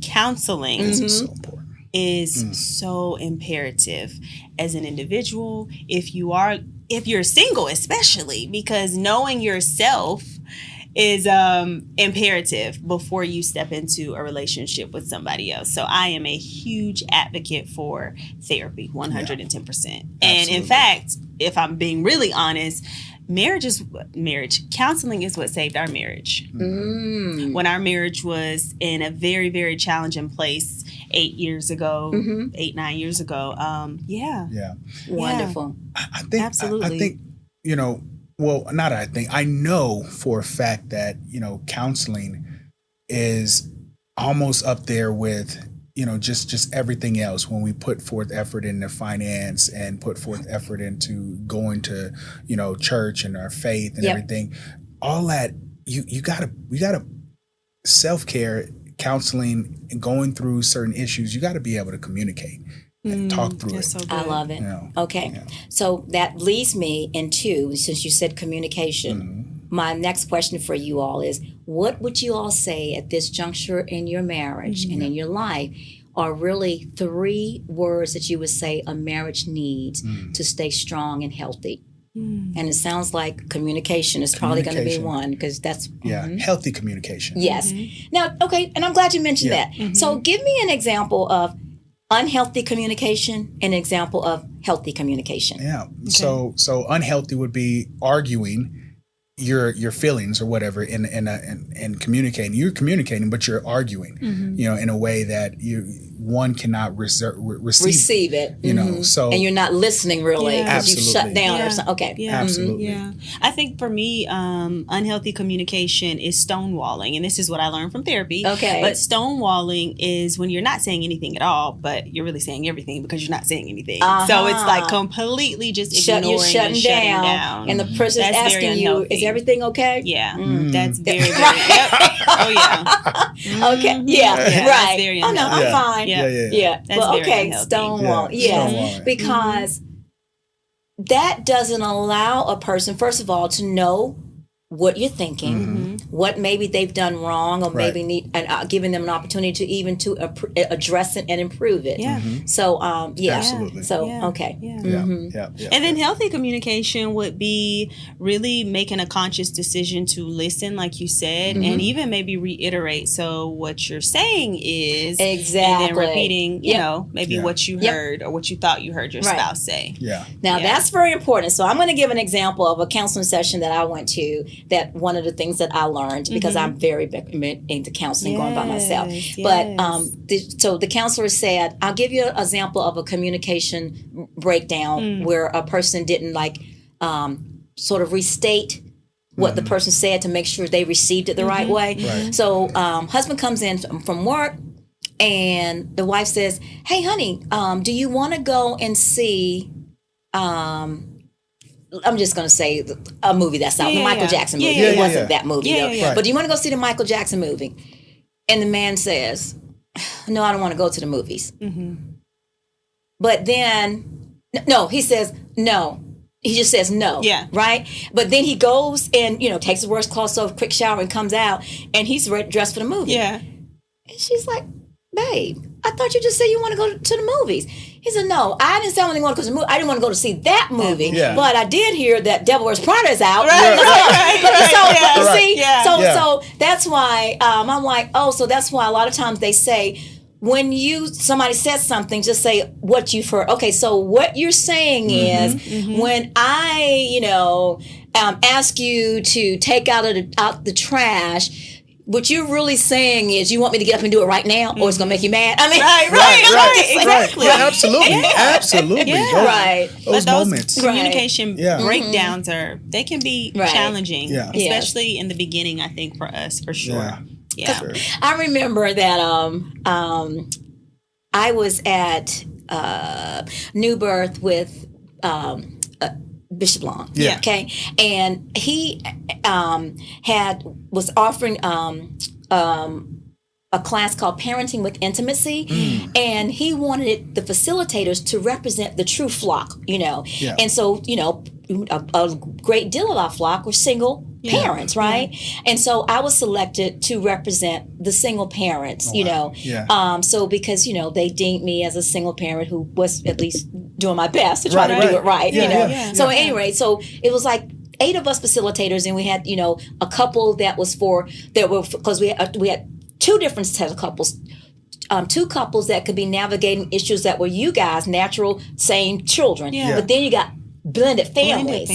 Counseling is so imperative as an individual. If you're single, especially, because knowing yourself is imperative before you step into a relationship with somebody else. So I am a huge advocate for therapy, 110%. And in fact, if I'm being really honest, counseling is what saved our marriage. When our marriage was in a very, very challenging place 8 years ago, 9 years ago. Wonderful. I think, absolutely. I think, I know for a fact that, counseling is almost up there with, just everything else. When we put forth effort into finance and put forth effort into going to, church and our faith and everything, all that, you gotta self-care, counseling, and going through certain issues, you gotta be able to communicate and talk through it. So I love it. Okay. So that leads me into, since you said communication, my next question for you all is, what would you all say at this juncture in your marriage and in your life are really 3 words that you would say a marriage needs to stay strong and healthy? And it sounds like communication is probably going to be one, because that's... healthy communication. Yes. Now, okay, and I'm glad you mentioned that. So give me an example of unhealthy communication, an example of healthy communication. Yeah. Okay. So unhealthy would be arguing your feelings or whatever and communicating. You're communicating, but you're arguing, in a way that one cannot receive it. So, and you're not listening really because you've shut down or something. Okay. Absolutely. I think for me, unhealthy communication is stonewalling, and this is what I learned from therapy. Okay. But stonewalling is when you're not saying anything at all, but you're really saying everything because you're not saying anything. So it's like completely just ignoring you're shutting down, and the person's asking you, "Is everything okay?" Yeah, that's very, very. Oh yeah. Okay. Yeah. Right. Very oh no, I'm fine. Yeah. Well, okay. Stonewall. Yes, because that doesn't allow a person, first of all, to know what you're thinking, what maybe they've done wrong, or maybe need, and giving them an opportunity to even to address it and improve it. So, absolutely. So, okay. And then healthy communication would be really making a conscious decision to listen, like you said, and even maybe reiterate. So what you're saying is and then repeating, maybe what you heard or what you thought you heard your spouse say. Now that's very important. So I'm going to give an example of a counseling session that I went to. That one of the things that I learned, because I'm very big into counseling, going by myself. But so the counselor said, I'll give you an example of a communication breakdown where a person didn't sort of restate what the person said to make sure they received it the right way. So husband comes in from work, and the wife says, "Hey, honey, do you want to go and see..." I'm just going to say a movie that's out, the Michael Jackson movie. It wasn't that movie, though. But do you want to go see the Michael Jackson movie? And the man says, "No, I don't want to go to the movies." But then, no, he says, no. He just says no, right? But then he goes and, takes his work clothes off, quick shower, and comes out, and he's dressed for the movie. And she's like, "Babe, I thought you just said you want to go to the movies." He said, "No, I didn't say I want to go to the movie. I didn't want to go to see that movie, but I did hear that Devil Wears Prada is out." So that's why I'm like, so that's why a lot of times they say, when somebody says something, just say what you've heard. Okay, so what you're saying is, when I, ask you to take out the trash, what you're really saying is you want me to get up and do it right now, or it's gonna make you mad. I mean, Exactly. Right. Absolutely. Right. Those moments. Communication breakdowns they can be challenging, especially in the beginning. I think for us, for sure. Yeah. Sure. I remember that I was at New Birth with Bishop Long. Yeah. Okay. And he was offering a class called Parenting with Intimacy, and he wanted the facilitators to represent the true flock, Yeah. And so, a great deal of our flock were single parents, right? Yeah. And so I was selected to represent the single parents, so because, they deemed me as a single parent who was at least doing my best to try to do it right, So anyway, so it was like 8 of us facilitators, and we had, a couple because we had 2 different sets of couples. 2 couples that could be navigating issues that were you guys, natural, same children. Yeah. But then you got blended families.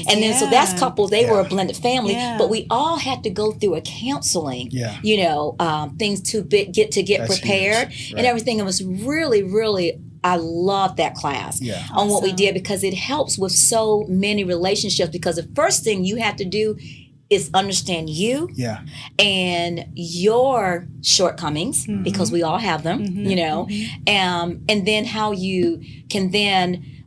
And then so that's couples, they were a blended family, but we all had to go through a counseling, things to get prepared and everything. It was really, really, I love that class on what we did, because it helps with so many relationships, because the first thing you have to do is understand you and your shortcomings, because we all have them, and then how you can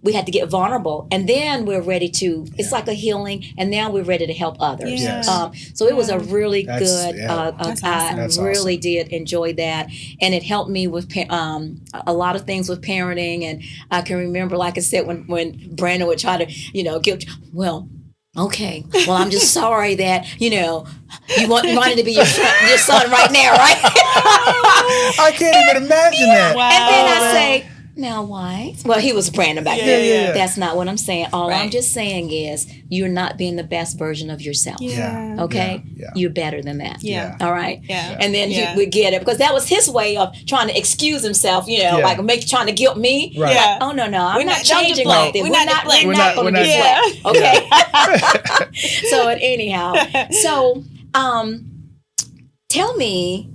we had to get vulnerable, and then we're ready to, it's like a healing, and now we're ready to help others. Yes. So it was a really good, That's I really did enjoy that. And it helped me with a lot of things with parenting. And I can remember, like I said, when Brandon would try to, guilt, okay, well, I'm just sorry that, you wanted to be your son right now, right? I can't even imagine that. Wow. And then I say, now why? Well, he was Brandon back then. Yeah. That's not what I'm saying. All I'm just saying is you're not being the best version of yourself. Yeah. Okay? Yeah. You're better than that. Yeah. All right? Yeah. And then he would get it, because that was his way of trying to excuse himself, like trying to guilt me. Right. Like, oh, no, I'm not changing like this. We're not going to be flat. Okay? So anyhow, tell me,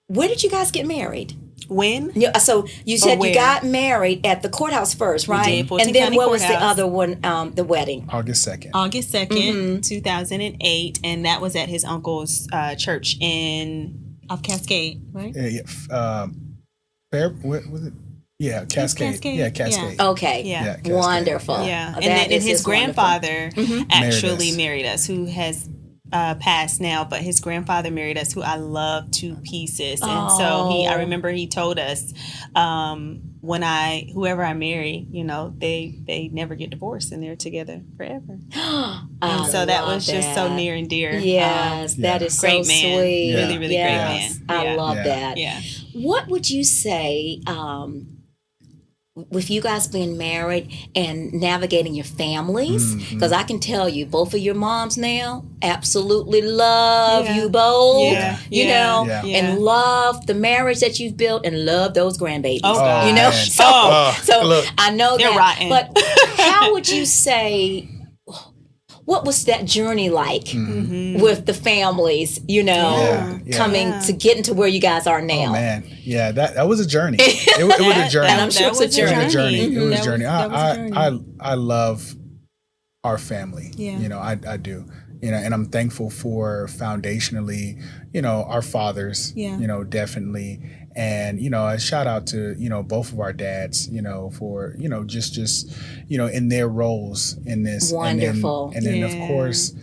where did you guys get married? When? Yeah, so you said you got married at the courthouse first, right? And then what was the other one, the wedding? August 2nd. August 2nd, 2008. And that was at his uncle's church off Cascade, right? What was it? Yeah, Cascade. Yeah, Cascade. Okay. Yeah. Cascade. Wonderful. Yeah. And his grandfather actually married us, who has passed now, but his grandfather married us, who I love to pieces. And so I remember he told us, whoever I marry, they never get divorced, and they're together forever. And so that was just so near and dear. Yes, that is great so man. sweet. Really, really great man. I love that. Yeah. What would you say, with you guys being married and navigating your families, because I can tell you, both of your moms now absolutely love you both, and love the marriage that you've built, and love those grandbabies. So look, I know they're rotten. But how would you say, what was that journey like with the families, coming to getting to where you guys are now? Oh, man. Yeah, that was a journey. It was a journey. And I'm sure it's a journey. It was a journey. Mm-hmm. It was a journey. I love our family. Yeah. I do. And I'm thankful for foundationally, our fathers, definitely. And, a shout out to, both of our dads, for, just in their roles in this. Wonderful. And then of course,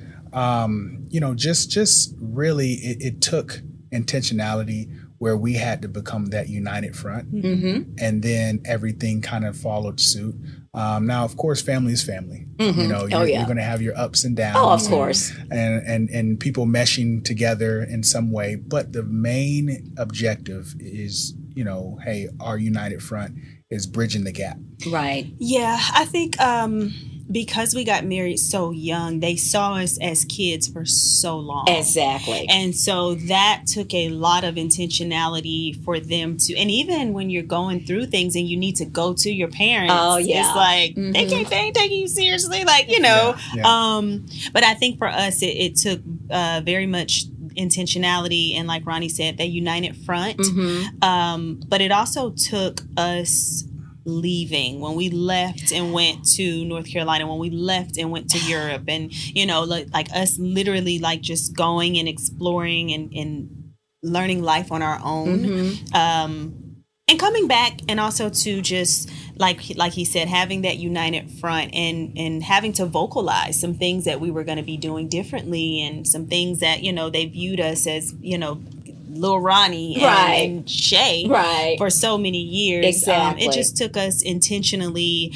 just really it took intentionality where we had to become that united front. And then everything kind of followed suit. Now, of course, family is family. You're going to have your ups and downs. Oh, of course. And people meshing together in some way. But the main objective is, hey, our united front is bridging the gap. Right. Yeah, I think because we got married so young, they saw us as kids for so long. Exactly. And so that took a lot of intentionality for them to, and even when you're going through things and you need to go to your parents, it's like, they ain't taking you seriously, like, Yeah. But I think for us, it took very much intentionality and, like Ronnie said, that united front. But it also took us leaving. When we left and went to North Carolina, when we left and went to Europe, and like us literally like just going and exploring and learning life on our own, and coming back, and also to just like he said, having that united front and having to vocalize some things that we were going to be doing differently, and some things that they viewed us as Lil Ronnie and Shea for so many years. Exactly. It just took us intentionally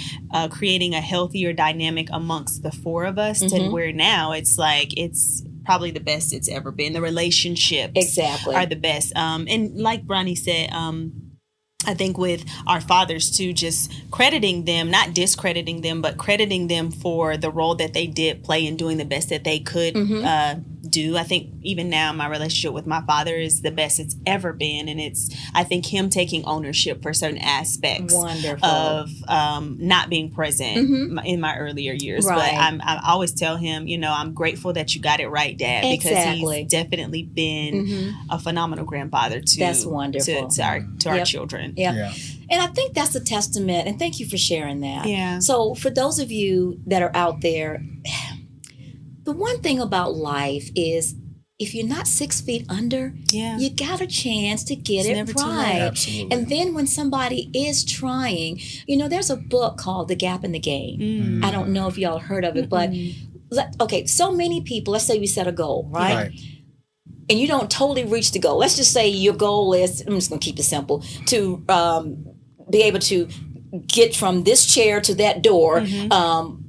creating a healthier dynamic amongst the four of us to where now it's like it's probably the best it's ever been. The relationships are the best. And like Ronnie said, I think with our fathers too, just crediting them, not discrediting them, but crediting them for the role that they did play in doing the best that they could do. I think even now my relationship with my father is the best it's ever been, and it's I think him taking ownership for certain aspects of not being present in my earlier years. But I always tell him, I'm grateful that you got it right, Dad, because he's definitely been a phenomenal grandfather to that's wonderful to our children. Yeah. And I think that's a testament, and thank you for sharing that. Yeah. So for those of you that are out there, the one thing about life is if you're not 6 feet under, you got a chance to get it right. Absolutely. And then when somebody is trying, there's a book called The Gap in the Game. I don't know if y'all heard of it, but so many people, let's say we set a goal, right? And you don't totally reach the goal. Let's just say your goal is, I'm just going to keep it simple, to be able to get from this chair to that door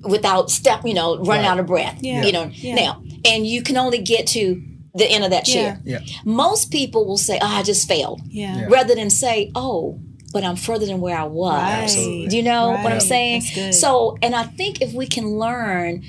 without running out of breath. Now, and you can only get to the end of that chair. Most people will say, I just failed. Rather than say, but I'm further than where I was. Do you know what I'm saying? That's good. So, and I think if we can learn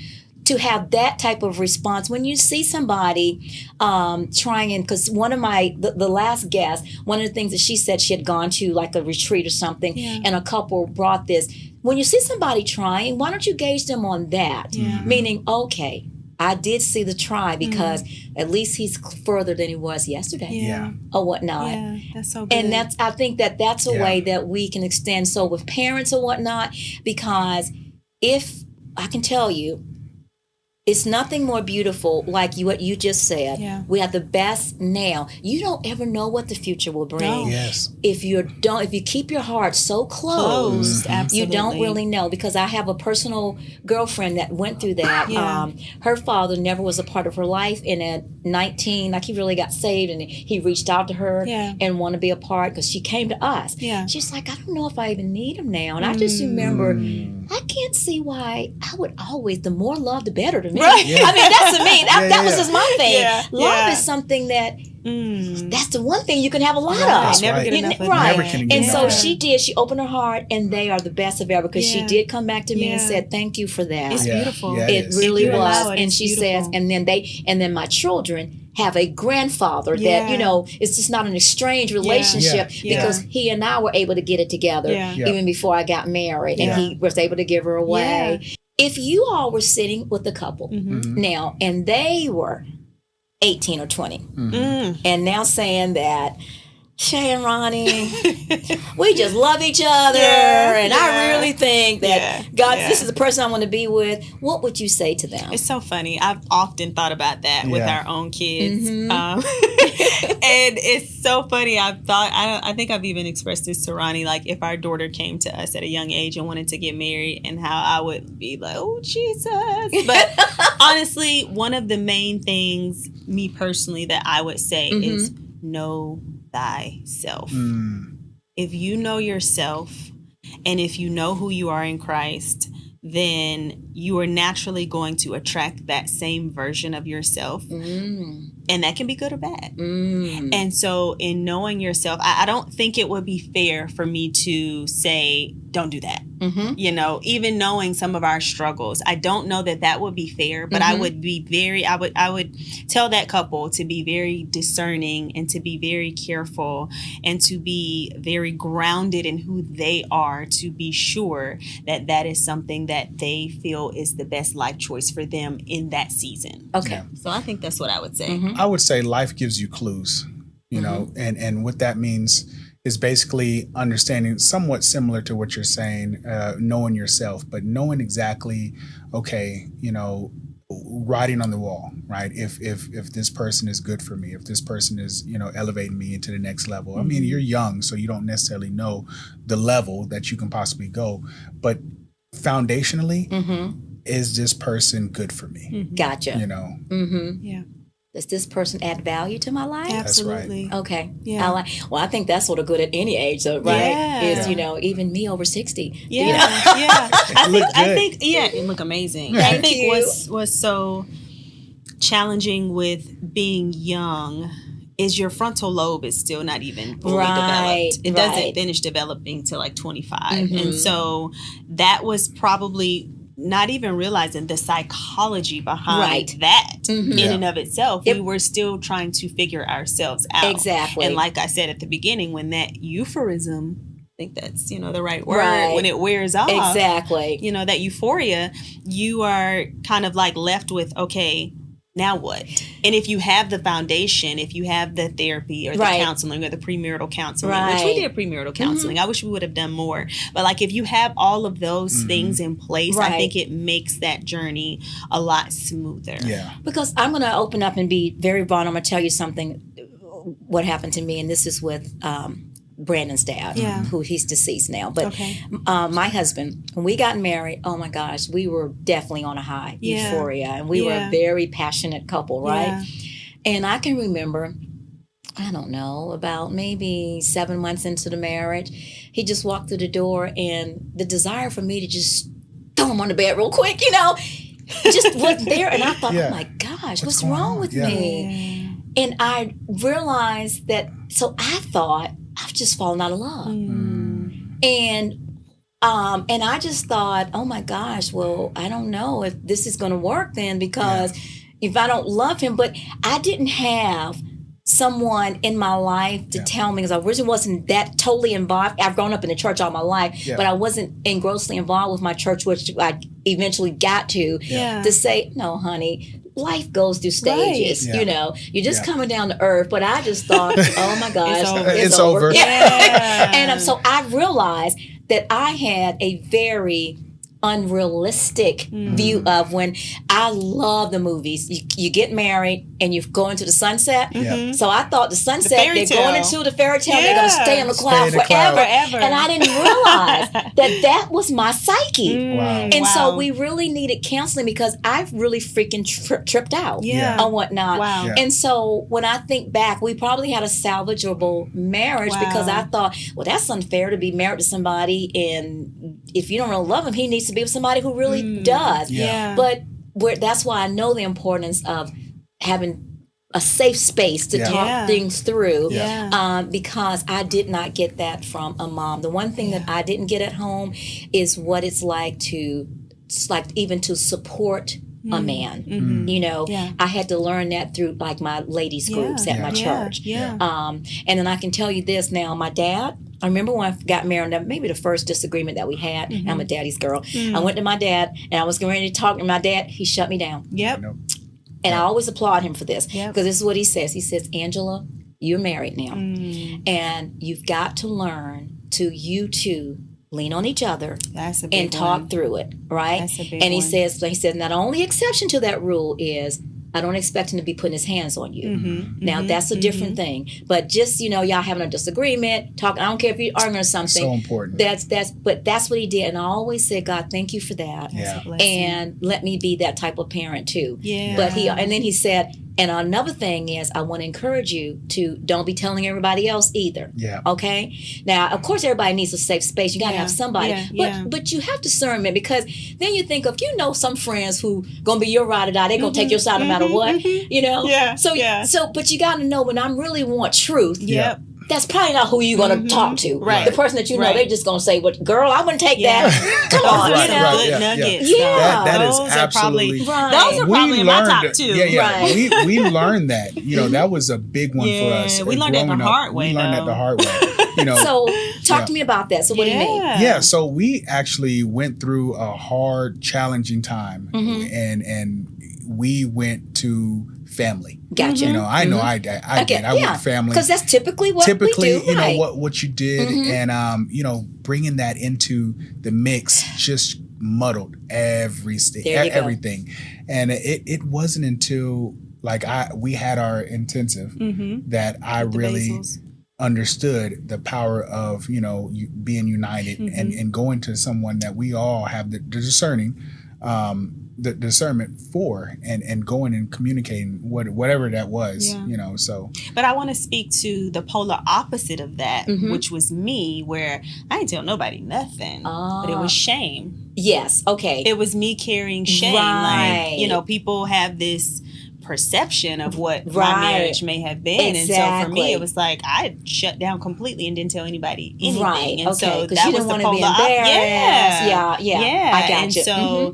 to have that type of response when you see somebody trying, because one of the last guest, one of the things that she said, she had gone to like a retreat or something, and a couple brought this. When you see somebody trying, why don't you gauge them on that? Meaning, okay, I did see the try, because at least he's further than he was yesterday, or whatnot. Yeah, that's so good. And I think that's a way that we can extend. So with parents or whatnot, because if I can tell you, it's nothing more beautiful like what you just said. We have the best now. You don't ever know what the future will bring. No. Yes. If you keep your heart so closed, you don't really know. Because I have a personal girlfriend that went through that. Her father never was a part of her life, and at 19, like he really got saved, and he reached out to her and wanted to be a part, because she came to us. She's like, I don't know if I even need him now. And I just remember, I can't see why I would always, the more love, the better to me. Right. I mean, that's to me. That was just my thing. Love is something that, that's the one thing you can have a lot of. Never get enough of it. Never can get And so enough. she did. She opened her heart, and they are the best of ever, because she did come back to me and said, thank you for that. It's beautiful. It really was. And And she says, and then my children have a grandfather that, it's just not an estranged relationship, because he and I were able to get it together even before I got married, and he was able to give her away. If you all were sitting with a couple now, and they were 18 or 20, and now saying that, Shea and Ronnie, we just love each other, and I really think that God, this is the person I want to be with. What would you say to them? It's so funny. I've often thought about that with our own kids, and it's so funny. I think I've even expressed this to Ronnie, like if our daughter came to us at a young age and wanted to get married, and how I would be like, oh Jesus. But honestly, one of the main things, me personally, that I would say is know thyself. If you know yourself, and if you know who you are in Christ, then you are naturally going to attract that same version of yourself. And that can be good or bad. And so in knowing yourself, I don't think it would be fair for me to say, don't do that. You know, even knowing some of our struggles, I don't know that would be fair, but I would be I would tell that couple to be very discerning and to be very careful and to be very grounded in who they are, to be sure that is something that they feel is the best life choice for them in that season. Okay. Yeah. So I think that's what I would say. I would say life gives you clues, you know, and what that means is basically understanding, somewhat similar to what you're saying, knowing yourself, but knowing exactly, okay, you know, writing on the wall, right? If this person is good for me, if this person is, you know, elevating me into the next level. I mean, you're young, so you don't necessarily know the level that you can possibly go, but foundationally, is this person good for me? Gotcha. You know? Yeah. Does this person add value to my life? Absolutely. That's right. Okay. Yeah. I think that's sort of good at any age, though, right? Yeah. Is, you know, even me over 60. Yeah. You know? Yeah. I Good. think you look amazing. Thank I think you. what's so challenging with being young is your frontal lobe is still not even fully developed. It doesn't finish developing till like 25. And so that was probably not even realizing the psychology behind that in and of itself. We were still trying to figure ourselves out. Exactly. And like I said at the beginning, when that euphorism, I think that's, you know, the right word, when it wears off, exactly, you know, that euphoria, you are kind of like left with, okay, now what? And if you have the foundation, if you have the therapy or the counseling or the premarital counseling, which we did premarital counseling, I wish we would have done more. But like if you have all of those things in place, I think it makes that journey a lot smoother. Yeah. Because I'm going to open up and be very vulnerable. I'm going to tell you something, what happened to me, and this is with Brandon's dad, who he's deceased now. But my husband, when we got married, oh my gosh, we were definitely on a high euphoria, and we were a very passionate couple, right? Yeah. And I can remember, I don't know, about maybe 7 months into the marriage, he just walked through the door, and the desire for me to just throw him on the bed real quick, you know, just wasn't there. And I thought, oh my gosh, what's wrong with me? And I realized that, so I thought, I've just fallen out of love. And I just thought, oh my gosh, well, I don't know if this is going to work then, because if I don't love him, but I didn't have someone in my life to tell me, because I really wasn't that totally involved. I've grown up in the church all my life, but I wasn't engrossly involved with my church, which I eventually got to say, no, honey, life goes through stages, you know. You're just coming down to earth. But I just thought, oh my gosh, it's over. And so I realized that I had a very unrealistic view of when I love the movies. You get married and you go into the sunset. So I thought the sunset, they're going into the fairy tale, they're going to stay on the cloud forever. And I didn't realize that was my psyche. And so we really needed counseling, because I've really freaking tripped out on whatnot. And so when I think back, we probably had a salvageable marriage, because I thought, well, that's unfair to be married to somebody, and if you don't really love him, he needs to be with somebody who really does. But that's why I know the importance of having a safe space to talk things through, because I did not get that from a mom. The one thing that I didn't get at home is what it's like even to support a man. You know, I had to learn that through like my ladies groups at my church. And then I can tell you this now, my dad, I remember when I got married, maybe the first disagreement that we had, I'm a daddy's girl. I went to my dad and I was getting ready to talk to my dad. He shut me down. And I always applaud him for this, because this is what he says. He says, Angela, you're married now, and you've got to learn to, you two, lean on each other and talk through it, right? And he says, not the only exception to that rule is, I don't expect him to be putting his hands on you. Now, that's a different thing. But just, you know, y'all having a disagreement, talking, I don't care if you're arguing or something. So important. But that's what he did. And I always said, God, thank you for that. And let me be that type of parent too. But and then he said, and another thing is, I want to encourage you to don't be telling everybody else either. Okay? Now, of course, everybody needs a safe space. You got to have somebody. But you have discernment, because then you think of, you know, some friends who going to be your ride or die. They're going to take your side no matter what. You know? So, but you got to know, when I really want truth, that's probably not who you're going to talk to. Right. The person that you know, they're just going to say, "What, girl, I wouldn't take that." Come on, those you are know. good nuggets. Yeah. That is those absolutely. are probably, those are probably in my top 2. Yeah. We learned that. That was a big one for us. We learned that the hard way. We learned that the hard way. So talk to me about that. So what do you mean? Yeah. So we actually went through a hard, challenging time, and we went to family. Gotcha. I know I did. I went to family because that's typically what we do. You know what you did, and bringing that into the mix just muddled everything, and it wasn't until we had our intensive that I really understood the power of being united and going to someone that we all have the discernment for, and going and communicating whatever that was. So but I want to speak to the polar opposite of that, which was me, where I didn't tell nobody nothing, but it was shame. Yes. Okay. It was me carrying shame. Right. Like, people have this perception of what my marriage may have been. Exactly. And so for me, it was like I shut down completely and didn't tell anybody anything. Right. And so because that you was didn't the want to be polar embarrassed. Yeah. I got and you. so,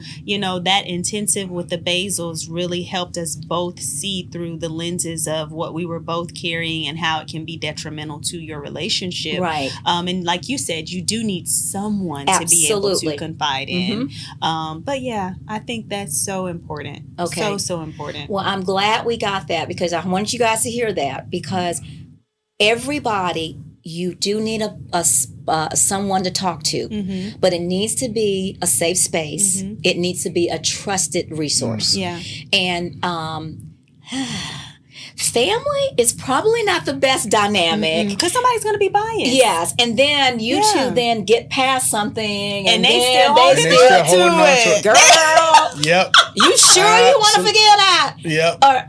that intensive with the basils really helped us both see through the lenses of what we were both carrying and how it can be detrimental to your relationship. Right. And like you said, you do need someone to be able to confide in. But yeah, I think that's so important. Okay. So important. Well, I'm glad we got that, because I want you guys to hear that, because everybody, you do need a someone to talk to, but it needs to be a safe space. It needs to be a trusted resource. Yeah. And family is probably not the best dynamic, because somebody's going to be biased. Yes, and then you two then get past something, and they then still holding on to it. Girl. Yep. You sure you want to forget that? Yep. Or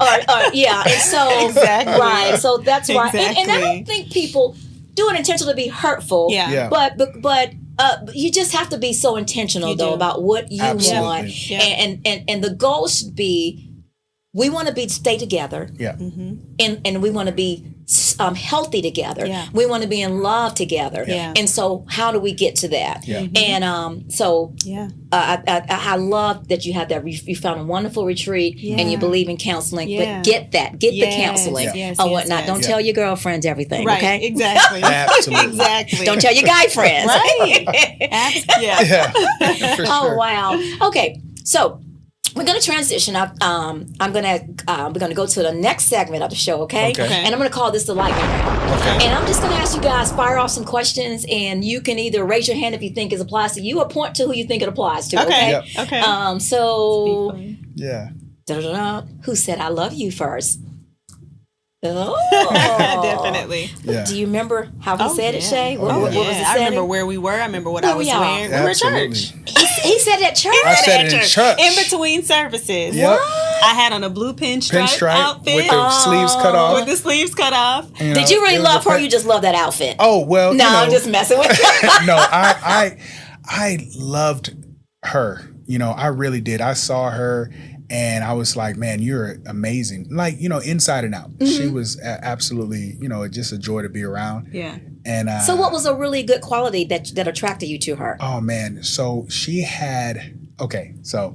yeah. And so Exactly. Right. So that's why. Exactly. And I don't think people do it intentionally to be hurtful. Yeah. But you just have to be so intentional about what you want. Yeah. And the goal should be, we want to stay together. Yeah. And we want to be healthy together. Yeah. We want to be in love together. Yeah. And so how do we get to that? Yeah. And I love that you had that. You found a wonderful retreat and you believe in counseling. Yeah. But get the counseling or whatnot. Don't tell your girlfriends everything. Right. Okay. Exactly. Absolutely. Exactly. Don't tell your guy friends. Right. Yeah. For sure. Oh wow. Okay. So we're going to transition. We're going to go to the next segment of the show, okay? And I'm going to call this the lightning round. Okay. And I'm just going to ask you guys, fire off some questions, and you can either raise your hand if you think it applies to you, or point to who you think it applies to. Okay. Yep. Okay. So. Yeah. Who said I love you first? Oh, Definitely. Yeah. Do you remember how he said it, Shay? What was the I setting? remember where we were. I remember what I was y'all? wearing. We were at church. He said at church. I said it in church. In between services. Yep. I had on a blue pinstripe outfit. with the sleeves cut off. With the sleeves cut off. Did you really love her, or you just love that outfit? Oh, well, no, I'm just messing with you. No, I loved her. I really did. I saw her and I was like, man, you're amazing. Like, inside and out. She was absolutely, just a joy to be around. Yeah. And so what was a really good quality that attracted you to her? Oh, man. So she had, so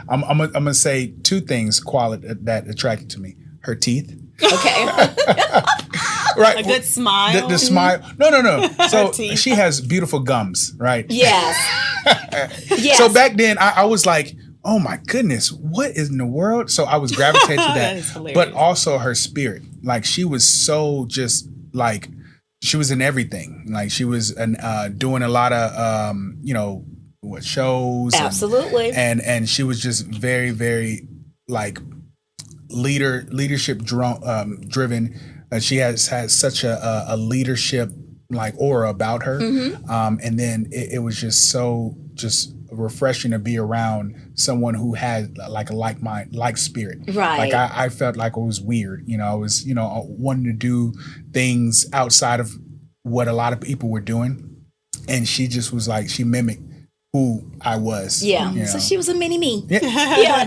I'm gonna say two things that attracted to me. Her teeth. Okay. Right. A good smile. The smile. No. So she has beautiful gums, right? Yes. Yes. So back then I was like, oh my goodness, what is in the world? So I was gravitated to that. But also her spirit. Like she was so just like, she was in everything. Like she was doing a lot of, shows. Absolutely. And she was just very, very like leadership driven. She has had such a leadership like aura about her. And then it was just so refreshing to be around someone who had like a like mind, like spirit. Right. Like I felt like it was weird. I was, wanting to do things outside of what a lot of people were doing. And she just was like, she mimicked who I was. Yeah. You know? So she was a mini me. Yeah.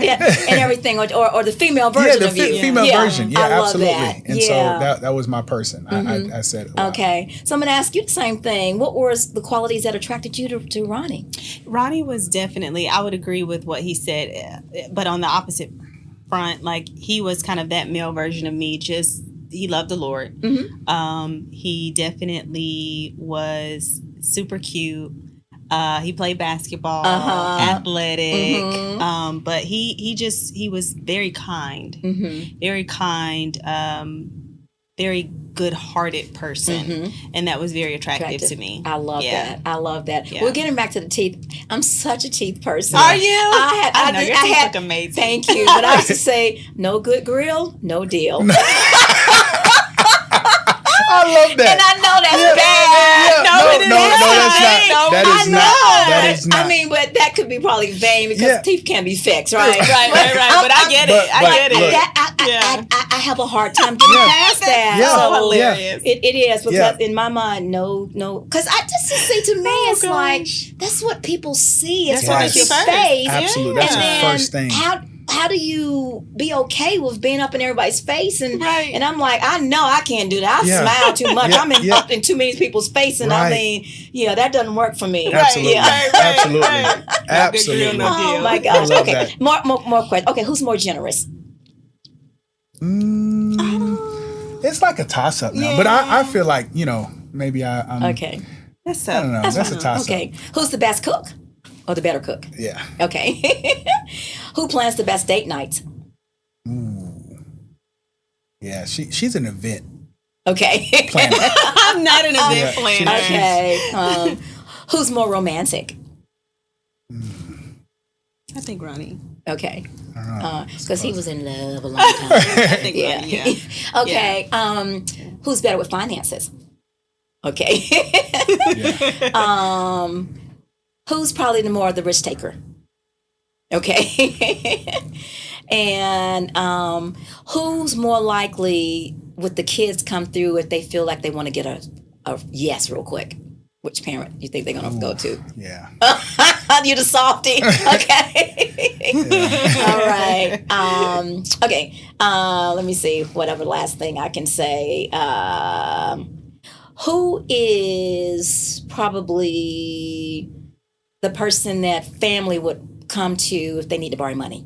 And everything, or the female version of you. Yeah, the female version. Yeah, I love absolutely. that. And so that was my person. I said, wow. Okay. So I'm going to ask you the same thing. What were the qualities that attracted you to Ronnie? Ronnie was definitely, I would agree with what he said, but on the opposite front, like he was kind of that male version of me. Just, he loved the Lord. He definitely was super cute. He played basketball, athletic, but he was very kind, very good-hearted person, and that was very attractive to me. I love that. I love that. Yeah. We're getting back to the teeth. I'm such a teeth person. Are you? I know your teeth look amazing. Thank you. But I used to say, no good grill, no deal. I love that. And I know that's bad. No, that's not. That is not. I mean, but that could be probably vain because teeth can be fixed, right? Right. But I get it. I get it. I have a hard time getting past that. Yeah. So hilarious. It is because in my mind, no, because I just see to me, it's like that's what people see. It's That's what what you you first. face. Absolutely, that's the first thing. How do you be okay with being up in everybody's face? And Right. I'm like, I know I can't do that. I smile too much. I'm up in too many people's face, and I mean, that doesn't work for me. Absolutely, absolutely, Right. absolutely. Oh my gosh. Okay, more questions. Okay, who's more generous? It's like a toss up now, but I feel like maybe I'm Okay, That's I don't know. That's a toss up. okay. Who's the best cook or the better cook? Yeah. Okay. Who plans the best date nights? Yeah. She's an event Okay. planner. I'm not an event planner. Okay. Who's more romantic? I think Ronnie. Okay. I don't know. Because he was in love a long time. I think Ronnie, yeah. Okay. Who's better with finances? Okay. Who's probably the risk taker? Okay. And who's more likely with the kids come through if they feel like they want to get a yes real quick? Which parent do you think they're going to go to? Yeah. You're the softy. Okay. All right. Okay. Let me see. Whatever last thing I can say. Who is probably the person that family would come to if they need to borrow money?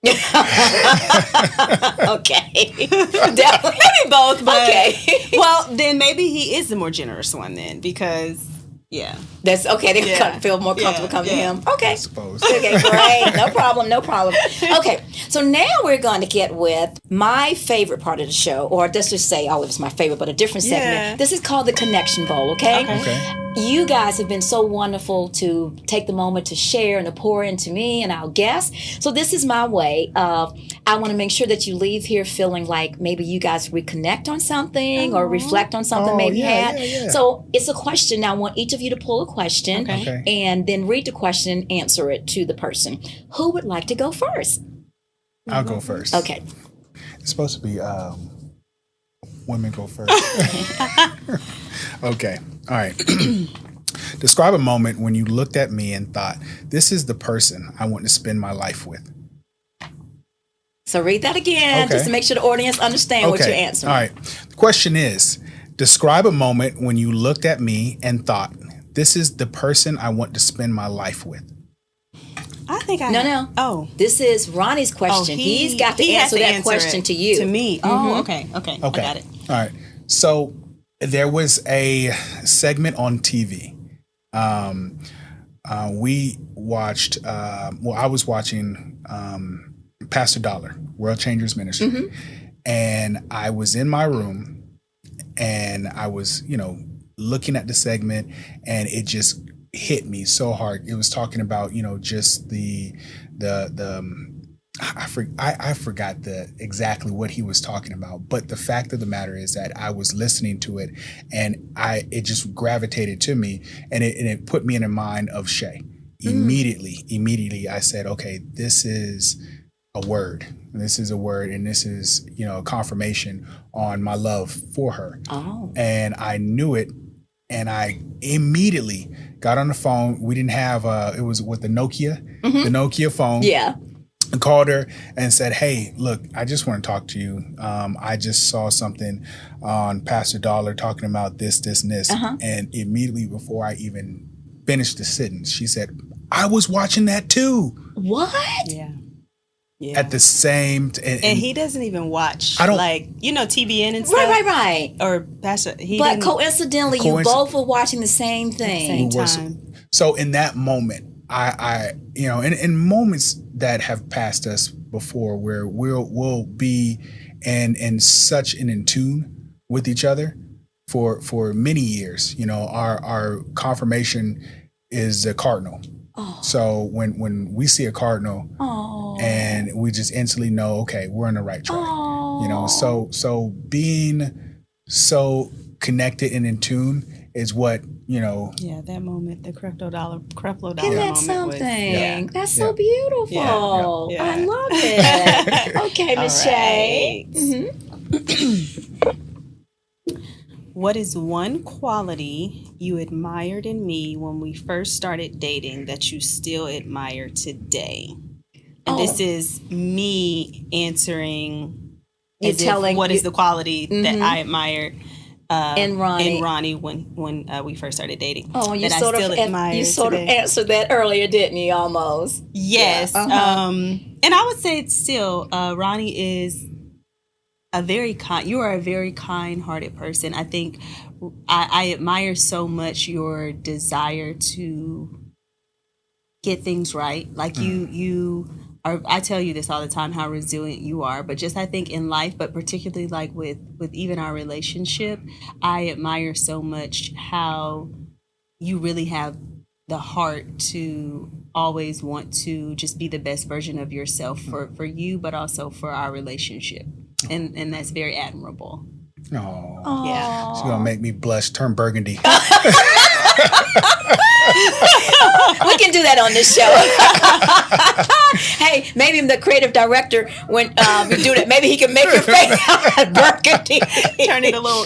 Okay. Definitely. Maybe both, but well, then maybe he is the more generous one then, because that's okay. They feel more comfortable coming to him. Okay. I suppose. Okay, great. No problem. Okay, so now we're going to get with my favorite part of the show, or let's just say, it was my favorite, but a different segment. Yeah. This is called the Connection Bowl, okay? Okay. You guys have been so wonderful to take the moment to share and to pour into me and our guests. So this is my way of, I want to make sure that you leave here feeling like maybe you guys reconnect on something or reflect on something maybe you had. Yeah. So it's a question. Now I want each of you to pull a question and then read the question and answer it to the person. Who would like to go first? I'll go first. Okay. It's supposed to be women go first. Okay. All right. Describe a moment when you looked at me and thought, this is the person I want to spend my life with. So read that again just to make sure the audience understand what you're answering. All right. The question is, describe a moment when you looked at me and thought, this is the person I want to spend my life with. I think No. Oh. This is Ronnie's question. He's got to answer that question to you. To me. Oh, okay. I got it. All right. So there was a segment on TV. We watched, I was watching Pastor Dollar, World Changers Ministry. And I was in my room and I was, looking at the segment, and it just hit me so hard. It was talking about, just I forgot exactly what he was talking about, but the fact of the matter is that I was listening to it, and it just gravitated to me, and it put me in the mind of Shea. Immediately, I said, okay, this is a word. This is a word, and this is, a confirmation on my love for her. Oh. And I knew it And I immediately got on the phone. We didn't have, it was with the Nokia phone. Yeah. I called her and said, hey, look, I just want to talk to you. I just saw something on Pastor Dollar talking about this, and this. And immediately before I even finished the sentence, she said, I was watching that too. What? Yeah. At the same and he doesn't even watch TBN and stuff. Right. Or Pastor But coincidentally, you both were watching the same thing. Same time. So in that moment, I in moments that have passed us before, where we'll be in such an in tune with each other for many years. Our confirmation is a cardinal. Oh. So when we see a cardinal, and we just instantly know, okay, we're on the right track. Oh. So being so connected and in tune is what. Yeah, that moment, the Creflo Dollar Isn't that moment something? That's so beautiful. Yeah. I love it. Okay, Miss Shea. What is one quality you admired in me when we first started dating that you still admire today? And this is me answering what is the quality that I admired in Ronnie when we first started dating. Oh, you sort of answered that earlier, didn't you? Almost. Yes. Yeah. And I would say it's still Ronnie is you are a very kind-hearted person. I think I admire so much your desire to get things right. Like you are. I tell you this all the time, how resilient you are. But just I think in life, but particularly like with even our relationship, I admire so much how you really have the heart to always want to just be the best version of yourself for you, but also for our relationship. And that's very admirable. Oh, yeah. She's gonna make me blush, turn burgundy. We can do that on this show. Hey, maybe the creative director, when you do that, maybe he can make your face burgundy. Turn it a little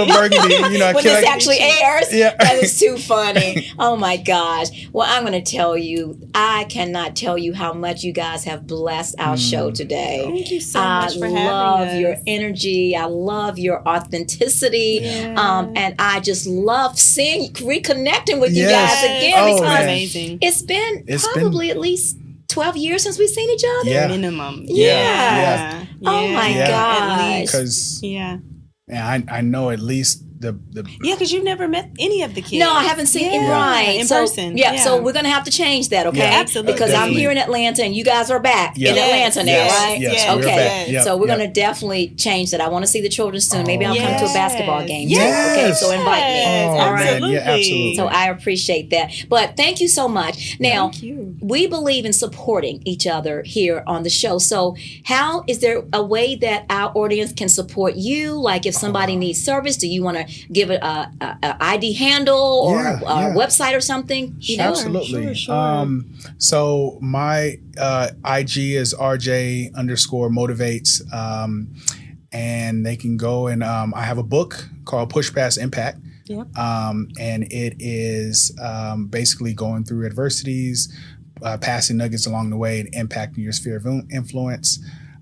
burgundy. When this actually airs, that is too funny. Oh my gosh. Well, I'm going to tell you, I cannot tell you how much you guys have blessed our show today. Thank you so much for having us. I love your energy. I love your authenticity. Yeah. And I just love reconnecting with you guys again, because amazing. It's been probably at least 12 years since we've seen each other. Yeah. Minimum. Yeah. Oh my gosh. Because I know at least because you've never met any of the kids. No, I haven't seen him in person. So we're gonna have to change that, okay? Yeah, absolutely. Because I'm here in Atlanta and you guys are back in Atlanta now, right? Yes, okay. So we're gonna definitely change that. I want to see the children soon. Maybe I'll come to a basketball game. Yes. Okay, so invite me. All right. Absolutely. Yeah, absolutely. So I appreciate that. But thank you so much. Now, thank you. We believe in supporting each other here on the show. So how is there a way that our audience can support you? Like if somebody needs service, do you want to give it a ID handle or a website or something? Absolutely. Sure. So my IG is RJ_motivates. And they can go and I have a book called Push Past Impact. Yep. And it is basically going through adversities, passing nuggets along the way and impacting your sphere of influence.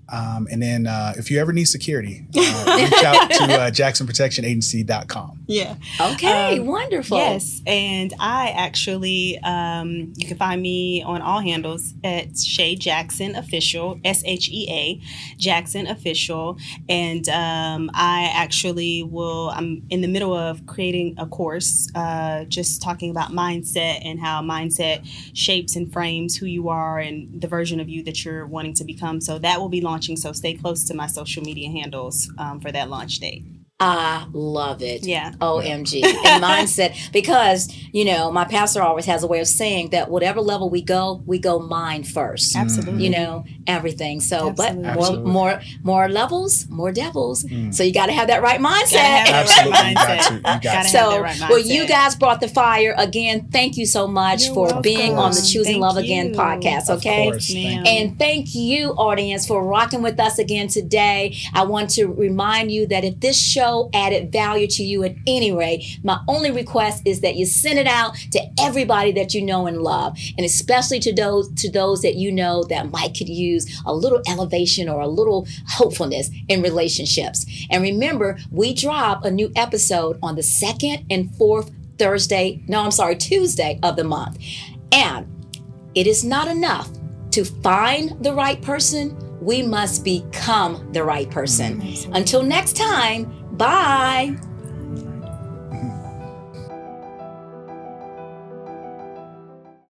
And then if you ever need security, reach out to jacksonprotectionagency.com. Yeah. Okay, wonderful. Yes. And I actually, you can find me on all handles at Shea Jackson Official, SHEA, Jackson Official. And I actually I'm in the middle of creating a course just talking about mindset and how mindset shapes and frames who you are and the version of you that you're wanting to become. So that will be launching. So stay close to my social media handles for that launch date. I love it. Yeah. OMG. And mindset, because, my pastor always has a way of saying that whatever level we go mind first. Absolutely. Everything. So, absolutely. but more levels, more devils. So you got to have that right mindset. Absolutely. You got to. So, well, you guys brought the fire again. Thank you so much You're for welcome. being on the Choosing Love Again podcast. Okay. Of course. And thank you, audience, for rocking with us again today. I want to remind you that if this show show added value to you in any way, my only request is that you send it out to everybody that you know and love, and especially to those that you know that might could use a little elevation or a little hopefulness in relationships. And remember, we drop a new episode on the 2nd and 4th Tuesday of the month. And it is not enough to find the right person. We must become the right person. Until next time, bye.